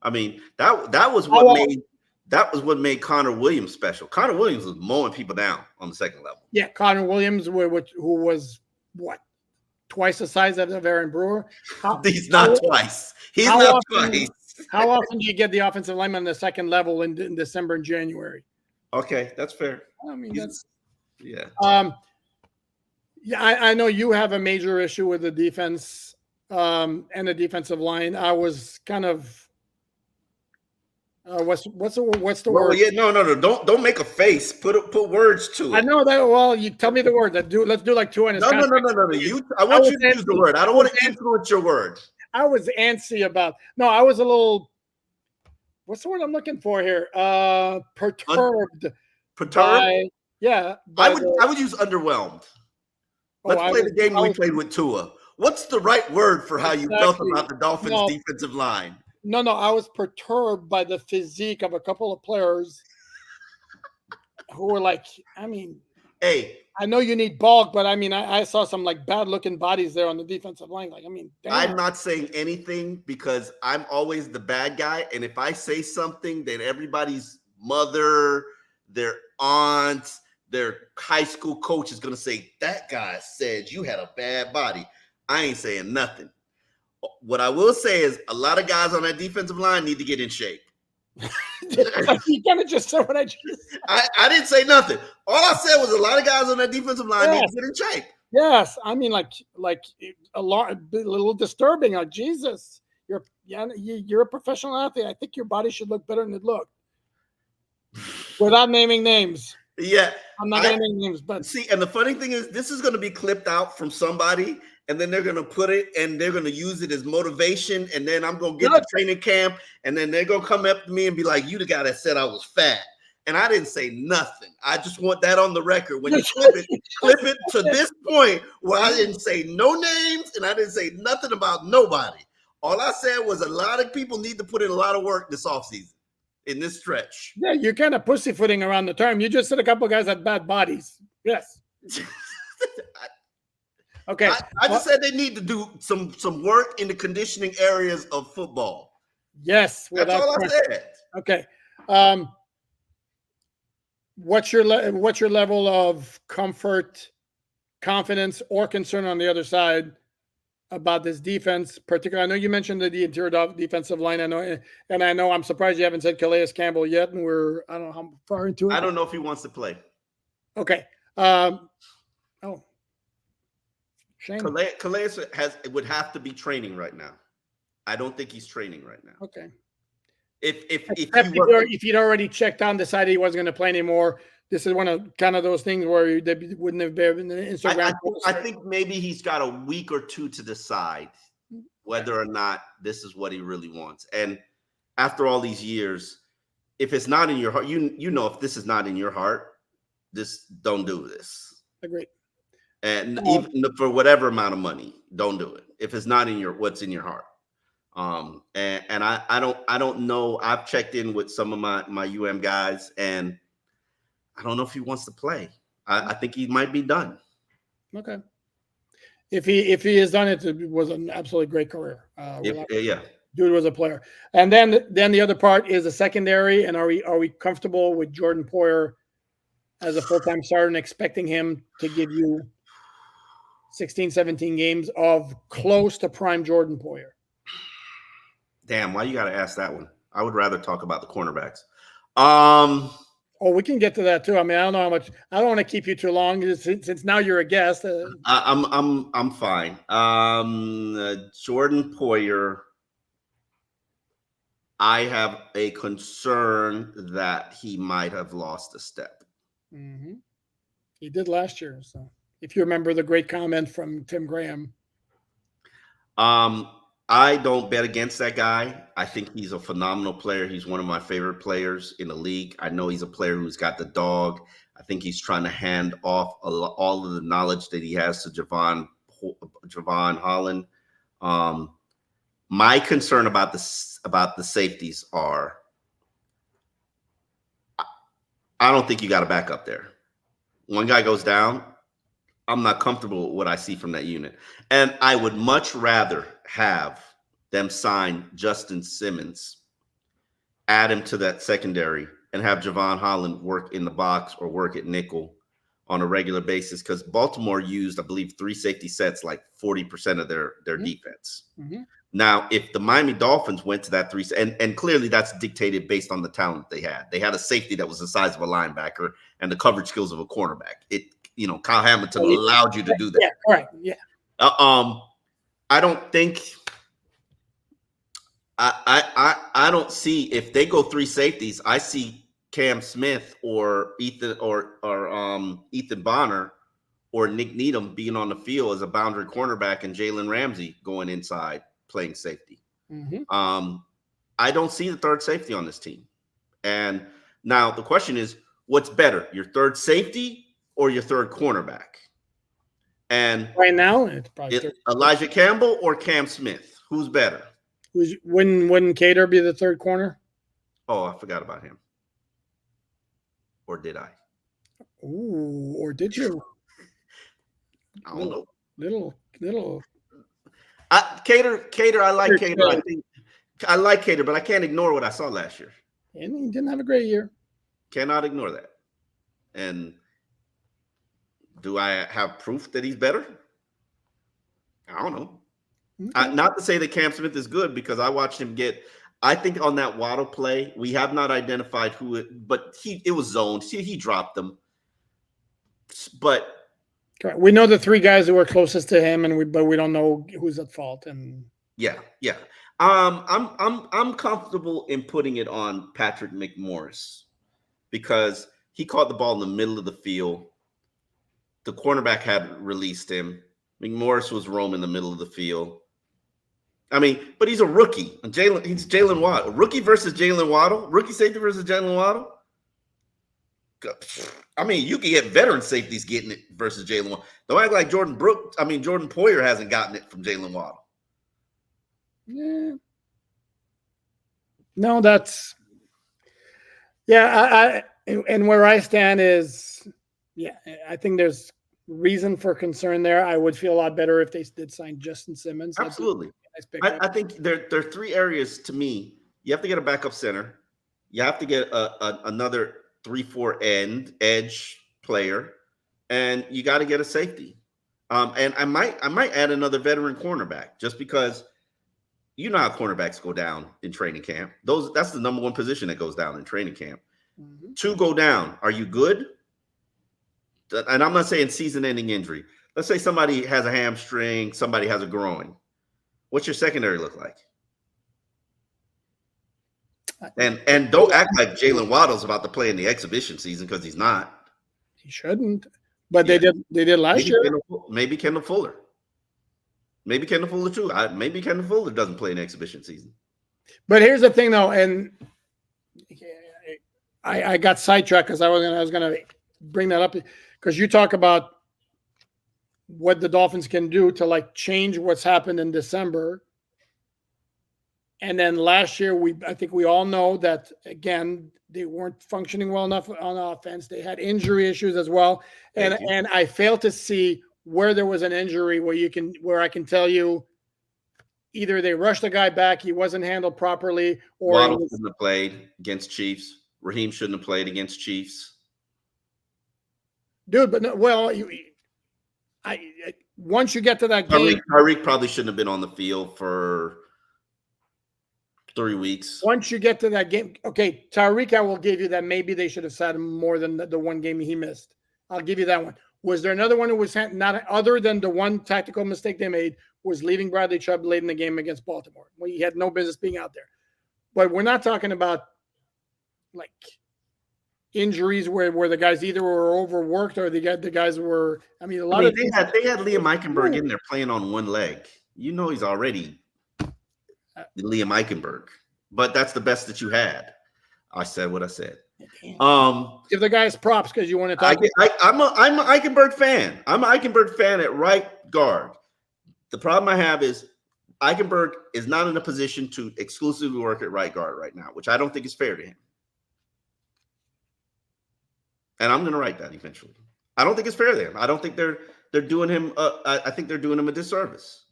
I mean, that was what made Connor Williams special. Connor Williams was mowing people down on the second level. Yeah, Connor Williams, who was what? Twice the size of Aaron Brewer. He's not twice. He's not twice. How often do you get the offensive lineman on the second level in December and January? Okay, that's fair. I mean, yeah. I know you have a major issue with the defense and the defensive line. I was kind of what's the word? Yeah, no. Don't make a face. Put words to it. I know that. Well, you tell me the word. Let's do like 2 and no. I want you to use the word. I don't want to influence your word. I was antsy about. No, I was a little. What's the word I'm looking for here? Perturbed. Perturbed. Yeah. I would use underwhelmed. Let's play the game we played with Tua. What's the right word for how you felt about the Dolphins' defensive line? No, I was perturbed by the physique of a couple of players who were like, I mean, Hey, I know you need bulk, but I mean, I saw some like bad looking bodies there on the defensive line. Like, I mean, damn. I'm not saying anything because I'm always the bad guy. And if I say something, then everybody's mother, their aunt, their high school coach is going to say, that guy said you had a bad body. I ain't saying nothing. What I will say is a lot of guys on that defensive line need to get in shape. You kind of just said what I just said. I didn't say nothing. All I said was a lot of guys on that defensive line need to get in shape. Yes, I mean, like a little disturbing. Like, Jesus, you're a professional athlete. I think your body should look better than it looked. Without naming names. Yeah, I'm not gonna name names, but see, and the funny thing is, this is going to be clipped out from somebody, and then they're going to put it, and they're going to use it as motivation, and then I'm going to get to training camp, and then they're going to come up to me and be like, "You the guy that said I was fat." And I didn't say nothing. I just want that on the record. When you clip it to this point where I didn't say no names and I didn't say nothing about nobody. All I said was a lot of people need to put in a lot of work this offseason in this stretch. Yeah, you're kind of pussyfooting around the term. You just said a couple of guys had bad bodies. Yes. Okay. I just said they need to do some work in the conditioning areas of football. Yes. That's all I said. Okay. What's your level of comfort, confidence, or concern on the other side about this defense? Particularly, I know you mentioned the interior defensive line. I know I'm surprised you haven't said Calais Campbell yet, and I don't know how far into it. I don't know if he wants to play. Okay. Shame. Calais would have to be training right now. I don't think he's training right now. Okay. If he'd already checked out and decided he wasn't going to play anymore, this is one of kind of those things where they wouldn't have been in the Instagram. I think maybe he's got a week or two to decide whether or not this is what he really wants. And after all these years, if it's not in your heart, you know, if this is not in your heart, don't do this. Agreed. And even for whatever amount of money, don't do it if it's not in what's in your heart. And I don't know. I've checked in with some of my UM guys, and I don't know if he wants to play. I think he might be done. Okay. If he is done, it was an absolutely great career. Yeah. Dude was a player. And then the other part is the secondary. And are we comfortable with Jordan Poyer as a full-time starter and expecting him to give you 16, 17 games of close to prime Jordan Poyer? Damn, why you got to ask that one? I would rather talk about the cornerbacks. We can get to that too. I mean, I don't know how much. I don't want to keep you too long since now you're a guest. I'm fine. Jordan Poyer, I have a concern that he might have lost a step. Mm-hmm. He did last year. So if you remember the great comment from Tim Graham. I don't bet against that guy. I think he's a phenomenal player. He's one of my favorite players in the league. I know he's a player who's got the dog. I think he's trying to hand off all of the knowledge that he has to Javon Holland. My concern about the safeties are, I don't think you got a backup there. One guy goes down, I'm not comfortable with what I see from that unit. And I would much rather have them sign Justin Simmons, add him to that secondary, and have Javon Holland work in the box or work at nickel on a regular basis, because Baltimore used, I believe, 3 safety sets, like 40% of their defense. Mm-hmm. Now, if the Miami Dolphins went to that 3, and clearly that's dictated based on the talent they had. They had a safety that was the size of a linebacker and the coverage skills of a cornerback. Kyle Hamilton allowed you to do that. Yeah, right. Yeah. I don't think I don't see, if they go 3 safeties, I see Cam Smith or Ethan Bonner or Nick Needham being on the field as a boundary cornerback and Jalen Ramsey going inside playing safety. Mm-hmm. I don't see the third safety on this team. And now the question is, what's better, your third safety or your third cornerback? And right now, it's probably Elijah Campbell or Cam Smith. Who's better? Wouldn't Cater be the third corner? Oh, I forgot about him. Or did I? Ooh, or did you? I don't know. Little. Cater. I like Cater. Good. I like Cater, but I can't ignore what I saw last year. And he didn't have a great year. Cannot ignore that. And do I have proof that he's better? I don't know. Okay. Not to say that Cam Smith is good, because I watched him get. I think on that Waddle play, we have not identified who it, but it was zoned. He dropped them. But we know the three guys who were closest to him, but we don't know who's at fault. And yeah. I'm comfortable in putting it on Patrick McMorris, because he caught the ball in the middle of the field. The cornerback had released him. McMorris was roaming the middle of the field. I mean, but he's a rookie. He's Jalen Waddle. Rookie versus Jalen Waddle. Rookie safety versus Jalen Waddle. I mean, you can get veteran safeties getting it versus Jalen Waddle. Don't act like Jordan Poyer hasn't gotten it from Jalen Waddle. Yeah. No, that's I and where I stand is, I think there's reason for concern there. I would feel a lot better if they did sign Justin Simmons. Absolutely. I think there are three areas to me. You have to get a backup center. You have to get another 3-4 edge player, and you got to get a safety. And I might add another veteran cornerback, just because you know how cornerbacks go down in training camp. That's the number one position that goes down in training camp. Mm-hmm. 2 go down. Are you good? And I'm not saying season-ending injury. Let's say somebody has a hamstring, somebody has a groin. What's your secondary look like? And don't act like Jalen Waddle's about to play in the exhibition season, because he's not. He shouldn't. But they did last year. Maybe Kendall Fuller. Maybe Kendall Fuller too. Maybe Kendall Fuller doesn't play in the exhibition season. But here's the thing, though, and I got sidetracked because I was gonna bring that up, because you talk about what the Dolphins can do to change what's happened in December. And then last year, I think we all know that, again, they weren't functioning well enough on offense. They had injury issues as well. And I failed to see where there was an injury where I can tell you either they rushed the guy back, he wasn't handled properly, or Waddle shouldn't have played against Chiefs. Raheem shouldn't have played against Chiefs. Dude, but no, well, once you get to that game, Tyreek probably shouldn't have been on the field for 3 weeks. Once you get to that game, okay, Tyreek, I will give you that. Maybe they should have sat him more than the one game he missed. I'll give you that one. Was there another one who was not, other than the one tactical mistake they made, was leaving Bradley Chubb late in the game against Baltimore, when he had no business being out there? But we're not talking about injuries where the guys either were overworked or the guys were. I mean, they had Liam Eichenberg in there playing on one leg. You know, he's already Liam Eichenberg, but that's the best that you had. I said what I said. Give the guys props, because you want to talk. I'm an Eichenberg fan. I'm an Eichenberg fan at right guard. The problem I have is Eichenberg is not in a position to exclusively work at right guard right now, which I don't think is fair to him. And I'm going to write that eventually. I don't think it's fair to him. I don't think they're doing him. I think they're doing him a disservice.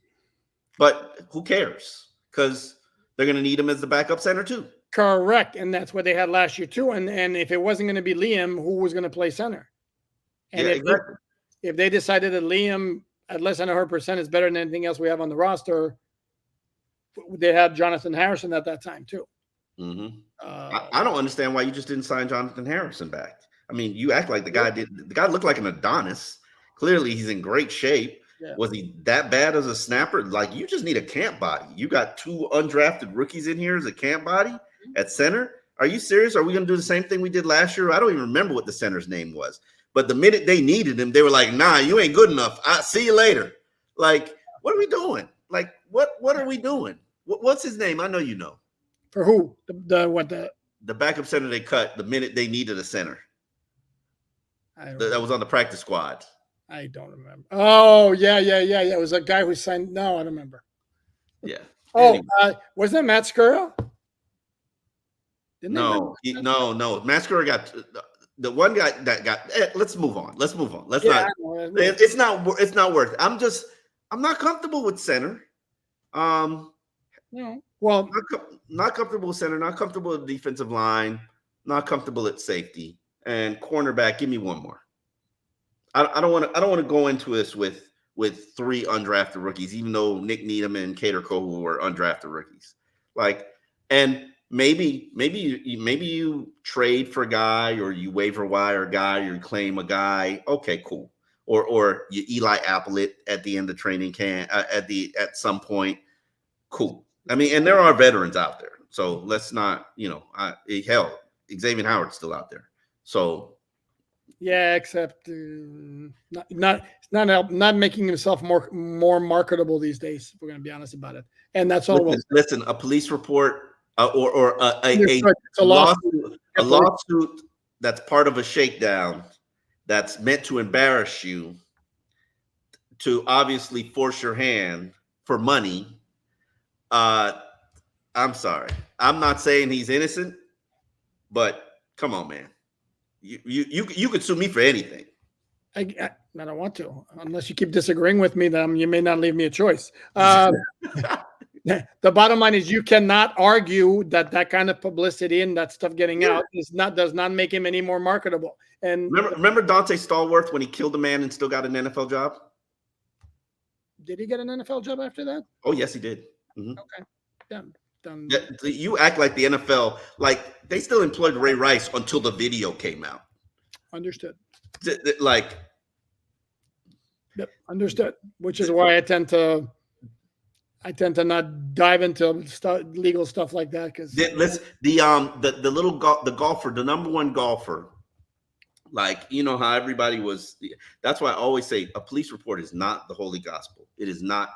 But who cares? Because they're going to need him as the backup center too. Correct, and that's what they had last year too. And if it wasn't going to be Liam, who was going to play center? And exactly. If they decided that Liam at less than 100% is better than anything else we have on the roster, they had Jonathan Harrison at that time too. Mm-hmm. I don't understand why you just didn't sign Jonathan Harrison back. I mean, you act like the guy did. The guy looked like an Adonis. Clearly, he's in great shape. Yeah. Was he that bad as a snapper? You just need a camp body. You got 2 undrafted rookies in here as a camp body at center. Are you serious? Are we going to do the same thing we did last year? I don't even remember what the center's name was. But the minute they needed him, they were like, "Nah, you ain't good enough. I'll see you later." What are we doing? What are we doing? What's his name? I know you know. For who? The backup center they cut the minute they needed a center. That was on the practice squad. I don't remember. Oh, yeah. It was a guy who signed. No, I don't remember. Yeah. Oh, Anyway. was that Matt Skura? No. Mascara got the one guy that got. Let's move on. Let's Yeah, not. It's not. It's not worth it. I'm not comfortable with center. No. Well, not comfortable with center. Not comfortable with defensive line. Not comfortable at safety and cornerback. Give me one more. I don't want to go into this with 3 undrafted rookies, even though Nick Needham and Cater Kohu were undrafted rookies. And maybe you trade for a guy, or you waiver wire a guy, or you claim a guy. Okay, cool. Or you Eli Apple it at the end of training camp at some point. Cool. I mean, and there are veterans out there, so let's not, hell, Xavier Howard's still out there. So yeah, except not making himself more marketable these days. If we're going to be honest about it, and that's all. Listen, a police report or a lawsuit that's part of a shakedown that's meant to embarrass you, to obviously force your hand for money. I'm sorry. I'm not saying he's innocent, but come on, man. You could sue me for anything. I don't want to, unless you keep disagreeing with me. Then you may not leave me a choice. The bottom line is, you cannot argue that kind of publicity and that stuff getting out does not make him any more marketable. And remember Dante Stallworth when he killed a man and still got an NFL job? Did he get an NFL job after that? Oh, yes, he did. Mm-hmm. Okay. Done. Yeah, you act like the NFL, like they still employed Ray Rice until the video came out. Understood. Like, yep, understood. Which is why I tend to not dive into legal stuff like that, because the golfer, the number one golfer, like, you know how everybody was. That's why I always say a police report is not the holy gospel. It is not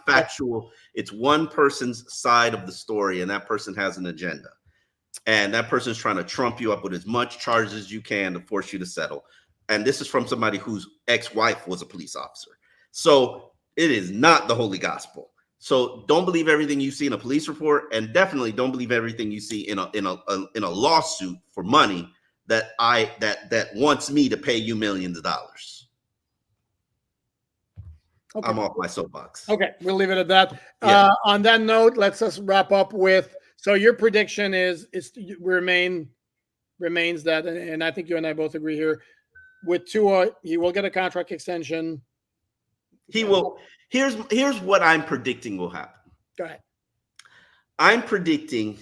factual. It's one person's side of the story, and that person has an agenda. And that person is trying to trump you up with as much charges as you can to force you to settle. And this is from somebody whose ex-wife was a police officer. So it is not the holy gospel. So don't believe everything you see in a police report, and definitely don't believe everything you see in a lawsuit for money that wants me to pay you millions of dollars. Okay. I'm off my soapbox. Okay, we'll leave it at that. Yeah. On that note, let's just wrap up with, so your prediction remains that, and I think you and I both agree here, with Tua, he will get a contract extension. He will. Here's what I'm predicting will happen. Go ahead. I'm predicting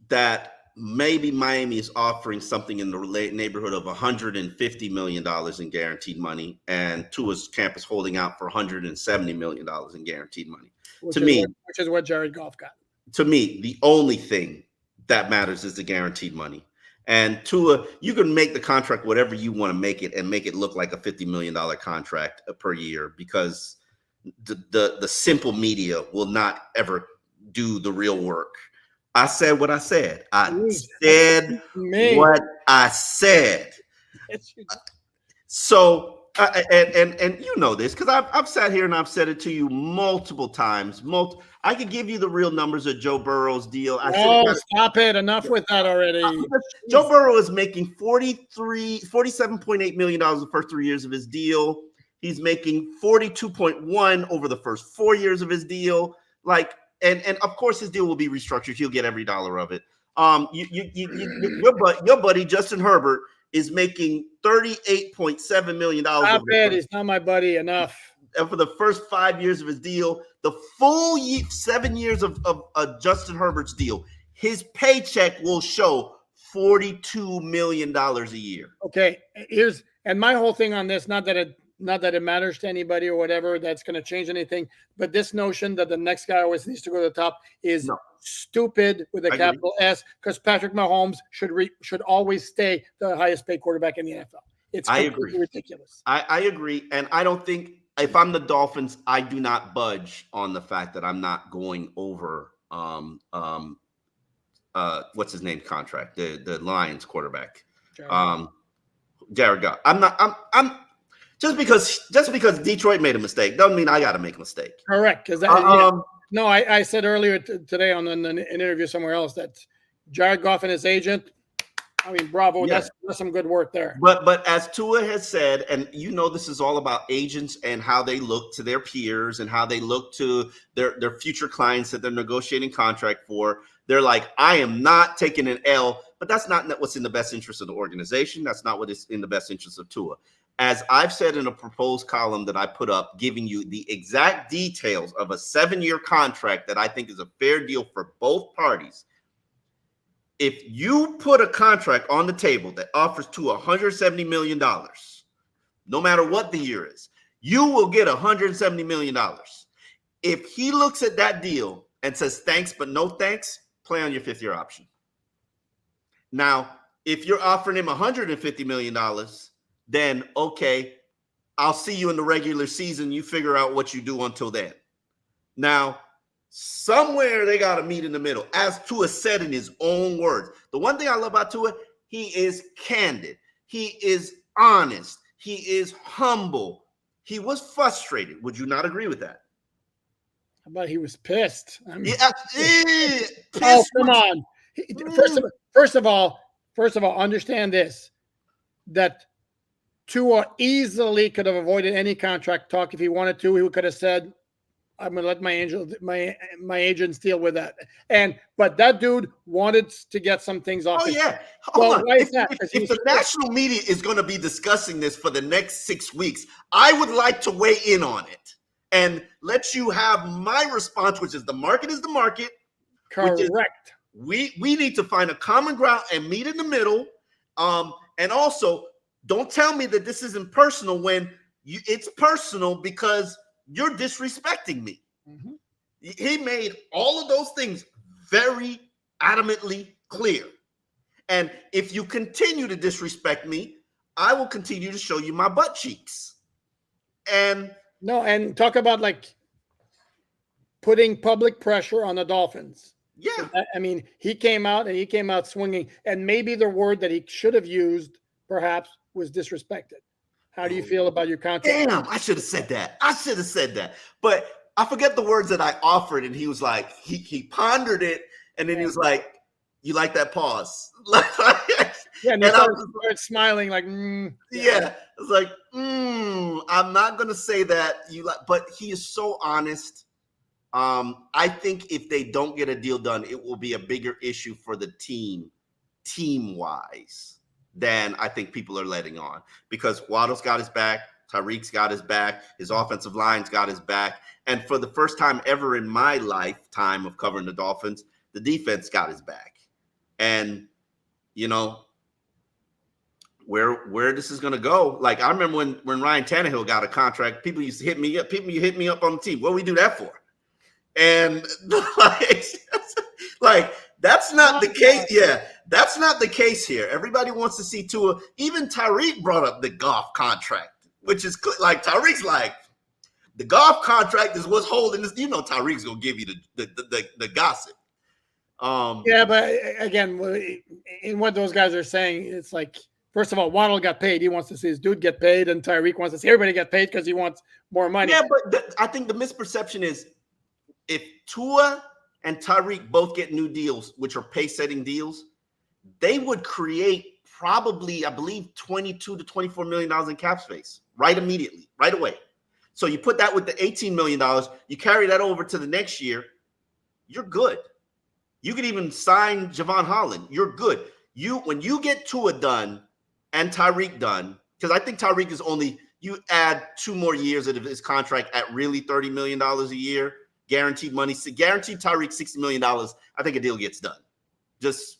that maybe Miami is offering something in the neighborhood of $150 million in guaranteed money, and Tua's camp is holding out for $170 million in guaranteed money. Which is what Jared Goff got. To me, the only thing that matters is the guaranteed money. And Tua, you can make the contract whatever you want to make it, and make it look like a $50 million contract per year, because the simple media will not ever do the real work. I said what I said. What I said. So, and you know this, because I've sat here and I've said it to you multiple times. I could give you the real numbers of Joe Burrow's deal. Stop it. Enough with that already. Joe Burrow is making $47.8 million the first 3 years of his deal. He's making 42.1 over the first 4 years of his deal. And of course his deal will be restructured. He'll get every dollar of it. Your buddy Justin Herbert is making $38.7 million. Stop it. He's not my buddy. Enough. And for the first 5 years of his deal, the full 7 years of Justin Herbert's deal, his paycheck will show $42 million a year. Okay, and my whole thing on this, not that it matters to anybody or whatever, that's going to change anything, but this notion that the next guy always needs to go to the top is stupid with a capital S, because Patrick Mahomes should always stay the highest paid quarterback in the NFL. It's ridiculous. I agree, and I don't think, if I'm the Dolphins, I do not budge on the fact that I'm not going over what's his name contract, the Lions quarterback, Jared Goff. Just because Detroit made a mistake doesn't mean I got to make a mistake. Correct. Because no, I said earlier today on an interview somewhere else that Jared Goff and his agent. I mean, bravo. Yeah. That's some good work there. But as Tua has said, and this is all about agents and how they look to their peers and how they look to their future clients that they're negotiating contract for. They're like, I am not taking an L, but that's not what's in the best interest of the organization. That's not what is in the best interest of Tua. As I've said in a proposed column that I put up, giving you the exact details of a 7-year contract that I think is a fair deal for both parties. If you put a contract on the table that offers Tua $170 million, no matter what the year is, you will get $170 million. If he looks at that deal and says thanks, but no thanks, play on your 5th-year option. Now, if you're offering him $150 million, then okay, I'll see you in the regular season. You figure out what you do until then. Now, somewhere they got to meet in the middle, as Tua said in his own words. The one thing I love about Tua, he is candid. He is honest. He is humble. He was frustrated. Would you not agree with that? How about he was pissed? I mean, pissed. Come on. First of all, understand this, that Tua easily could have avoided any contract talk if he wanted to. He could have said, I'm going to let my agents deal with that. But that dude wanted to get some things off. Oh, yeah. Hold on. If the national media is going to be discussing this for the next 6 weeks, I would like to weigh in on it and let you have my response, which is the market is the market. Correct. We need to find a common ground and meet in the middle. And also, don't tell me that this isn't personal when it's personal because you're disrespecting me. Mm-hmm. He made all of those things very adamantly clear. And if you continue to disrespect me, I will continue to show you my butt cheeks. And talk about like putting public pressure on the Dolphins. Yeah. I mean, he came out swinging, and maybe the word that he should have used perhaps was disrespected. How do you feel about your contract? Damn, I should have said that. But I forget the words that I offered, and he was like, he pondered it, and then he was like, "You like that pause?" And I started smiling like, Yeah. I was like, I'm not gonna say that but he is so honest. I think if they don't get a deal done, it will be a bigger issue for the team-wise. Than I think people are letting on, because Waddle's got his back, Tyreek's got his back, his offensive line's got his back, and for the first time ever in my lifetime of covering the Dolphins, the defense got his back. And where this is going to go, like I remember when Ryan Tannehill got a contract, people used to hit me up. People, you hit me up on the team. What do we do that for? And like that's not the case. Yeah, that's not the case here. Everybody wants to see Tua. Even Tyreek brought up the Goff contract, which is like Tyreek's like, the Goff contract is what's holding this. Tyreek's gonna give you the gossip. Yeah, but again, in what those guys are saying, it's like, first of all, Waddle got paid. He wants to see his dude get paid, and Tyreek wants to see everybody get paid because he wants more money. Yeah, but I think the misperception is if Tua and Tyreek both get new deals, which are pay-setting deals, they would create probably, I believe, $22 to $24 million in cap space right away. So you put that with the $18 million, you carry that over to the next year, you're good. You could even sign Javon Holland. You're good. When you get Tua done and Tyreek done, because I think Tyreek is you add 2 more years of his contract at really $30 million a year, guaranteed money, guaranteed Tyreek $60 million. I think a deal gets done. Just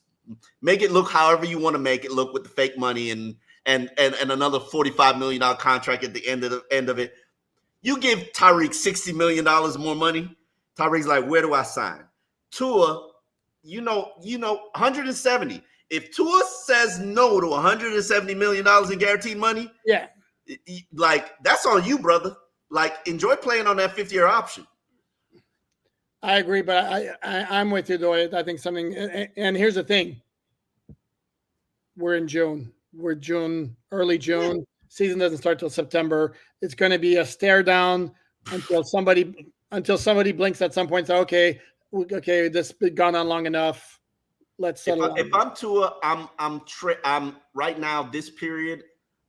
make it look however you want to make it look with the fake money and another $45 million contract at the end of it. You give Tyreek $60 million more money. Tyreek's like, where do I sign? Tua, 170. If Tua says no to $170 million in guaranteed money, yeah, like that's on you, brother. Like enjoy playing on that 5th-year option. I agree, but I'm with you though. I think something, and here's the thing: we're in June. Early June. Season doesn't start till September. It's going to be a stare down until somebody blinks at some point. So, okay, this has been gone on long enough. Let's settle. If I'm Tua, I'm right now, this period,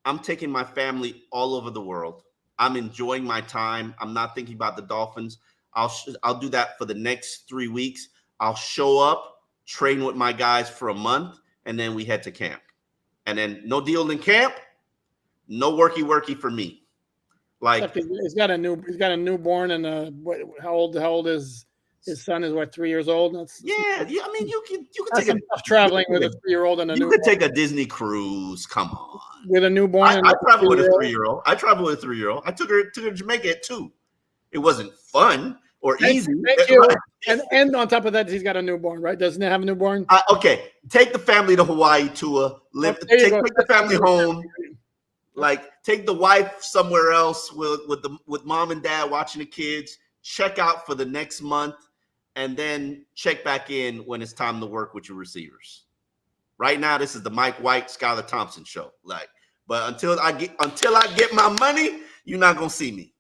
I'm taking my family all over the world. I'm enjoying my time. I'm not thinking about the Dolphins. I'll do that for the next 3 weeks. I'll show up, train with my guys for a month, and then we head to camp. And then no deal in camp, no worky for me. Like he's got a newborn, and how old is his son? Is what, 3 years old? I mean, you can take tough traveling with a 3-year-old and a newborn. You could take a Disney cruise. Come on, with a newborn. I travel with a 3-year-old. I travel with a 3-year-old. I took her to Jamaica at 2. It wasn't fun or easy. Thank you. And on top of that, he's got a newborn, right? Doesn't it have a newborn? Okay, take the family to Hawaii, Tua. Take the family home. Like, take the wife somewhere else with mom and dad watching the kids. Check out for the next month, and then check back in when it's time to work with your receivers. Right now, this is the Mike White, Skylar Thompson show. But until I get my money, you're not gonna see me.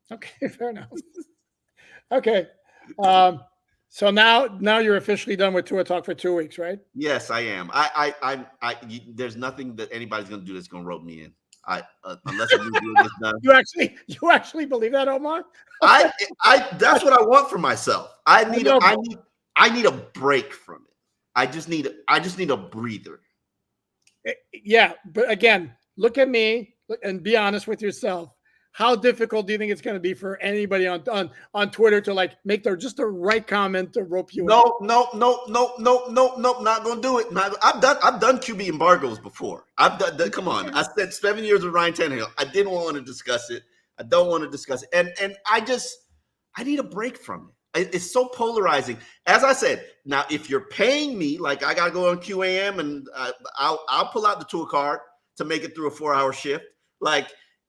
Okay, fair enough. Okay. So now you're officially done with Tua Talk for 2 weeks, right? Yes, I am. There's nothing that anybody's gonna do that's gonna rope me in. Unless a new deal gets done. You actually believe that, Omar? That's what I want for myself. I need a break from it. I just need a breather. Yeah, but again, look at me and be honest with yourself. How difficult do you think it's going to be for anybody on Twitter to make just the right comment to rope you? No, not going to do it. I've done QB embargoes before. Come on. I spent 7 years with Ryan Tannehill. I didn't want to discuss it. I don't want to discuss it. And I need a break from it. It's so polarizing. As I said, now if you're paying me, I got to go on QAM and I'll pull out the tour card to make it through a 4-hour shift.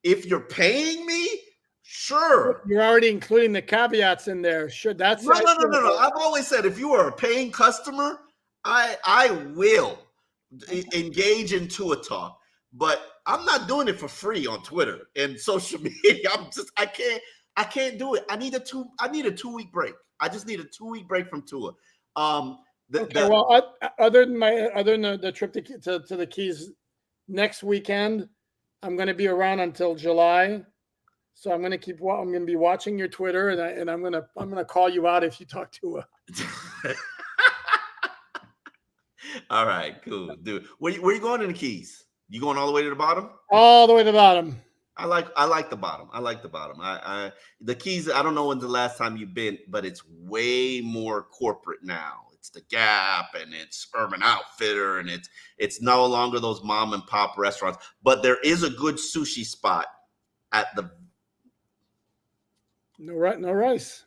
If you're paying me, sure. You're already including the caveats in there. Sure, that's no. I've always said if you are a paying customer, I will engage in Tua talk, but I'm not doing it for free on Twitter and social media. I can't do it. I need a 2-week break. I just need a 2-week break from Tua. Other than the trip to the Keys next weekend, I'm going to be around until July, so I'm going to be watching your Twitter, and I'm going to call you out if you talk to her. All right, cool, dude. Where you going in the Keys? You going all the way to the bottom? All the way to the bottom. I like the bottom. I like the bottom. The Keys. I don't know when's the last time you've been, but it's way more corporate now. It's the Gap and it's Urban Outfitter and it's no longer those mom and pop restaurants. But there is a good sushi spot at the. No rice.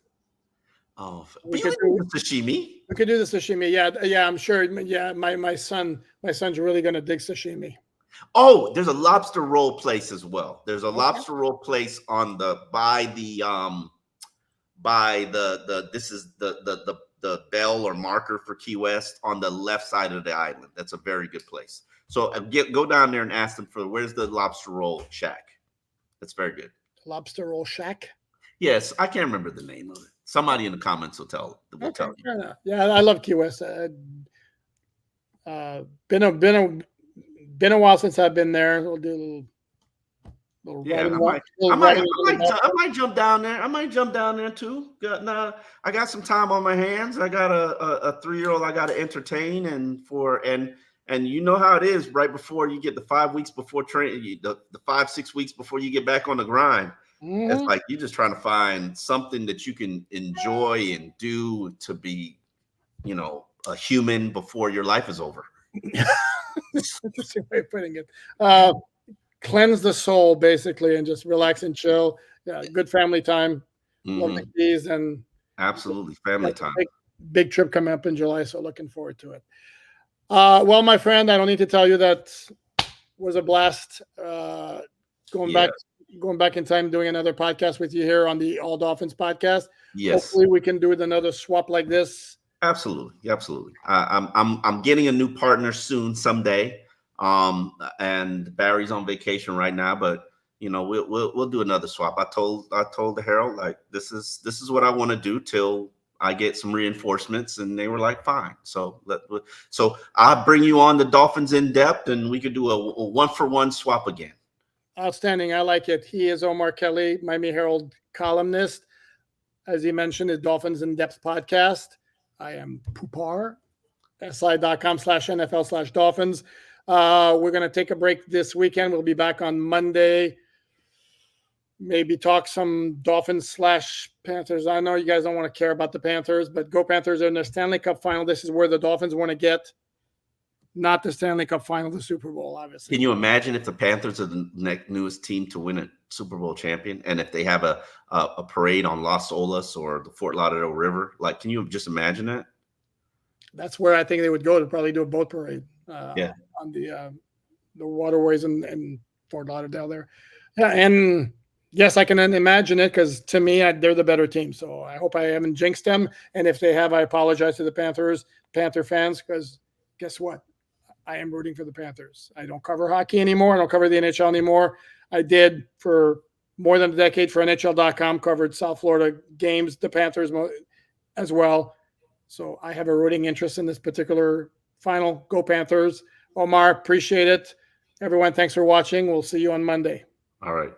Oh, but you can do the sashimi. We could do the sashimi. Yeah. I'm sure. Yeah, my son's really gonna dig sashimi. Oh, there's a lobster roll place as well. There's a lobster roll place by the bell or marker for Key West on the left side of the island. That's a very good place. So go down there and ask them where's the lobster roll shack. That's very good. Lobster roll shack? Yes, I can't remember the name of it. Somebody in the comments will tell you. Fair enough. Yeah, I love Key West. Been a while since I've been there. We'll do a little I might jump down there. I might jump down there too. I got some time on my hands. I got a 3-year-old I got to entertain, and you know how it is. Right before you get the 5 weeks before training, the 5-6 weeks before you get back on the grind, it's like you're just trying to find something that you can enjoy and do to be, a human before your life is over. Interesting way of putting it. Cleanse the soul, basically, and just relax and chill. Yeah, good family time. Love the Keys, and absolutely family time. Big trip coming up in July, so looking forward to it. Well, my friend, I don't need to tell you that was a blast. Going back in time, doing another podcast with you here on the All Dolphins podcast. Yes, hopefully we can do another swap like this. Absolutely. I'm getting a new partner soon, someday. And Barry's on vacation right now, but we'll do another swap. I told the Herald, like, this is what I want to do till I get some reinforcements, and they were like, fine. So I'll bring you on the Dolphins in depth, and we could do a 1-for-1 swap again. Outstanding. I like it. He is Omar Kelly, Miami Herald columnist. As he mentioned, his Dolphins in Depth podcast. I am Poupart, si.com/NFL/Dolphins. We're going to take a break this weekend. We'll be back on Monday. Maybe talk some Dolphins/Panthers. I know you guys don't want to care about the Panthers, but go Panthers are in the Stanley Cup final. This is where the Dolphins want to get, not the Stanley Cup final, the Super Bowl, obviously. Can you imagine if the Panthers are the newest team to win a Super Bowl champion, and if they have a parade on Las Olas or the Fort Lauderdale River? Like, can you just imagine that? That's where I think they would go to probably do a boat parade. On the waterways in Fort Lauderdale there. Yeah, and yes, I can imagine it because to me, they're the better team. So I hope I haven't jinxed them. And if they have, I apologize to the Panther fans, because guess what? I am rooting for the Panthers. I don't cover hockey anymore. I don't cover the NHL anymore. I did for more than a decade for NHL.com, covered South Florida games, the Panthers as well. So I have a rooting interest in this particular final. Go Panthers. Omar, appreciate it. Everyone, thanks for watching. We'll see you on Monday. All right.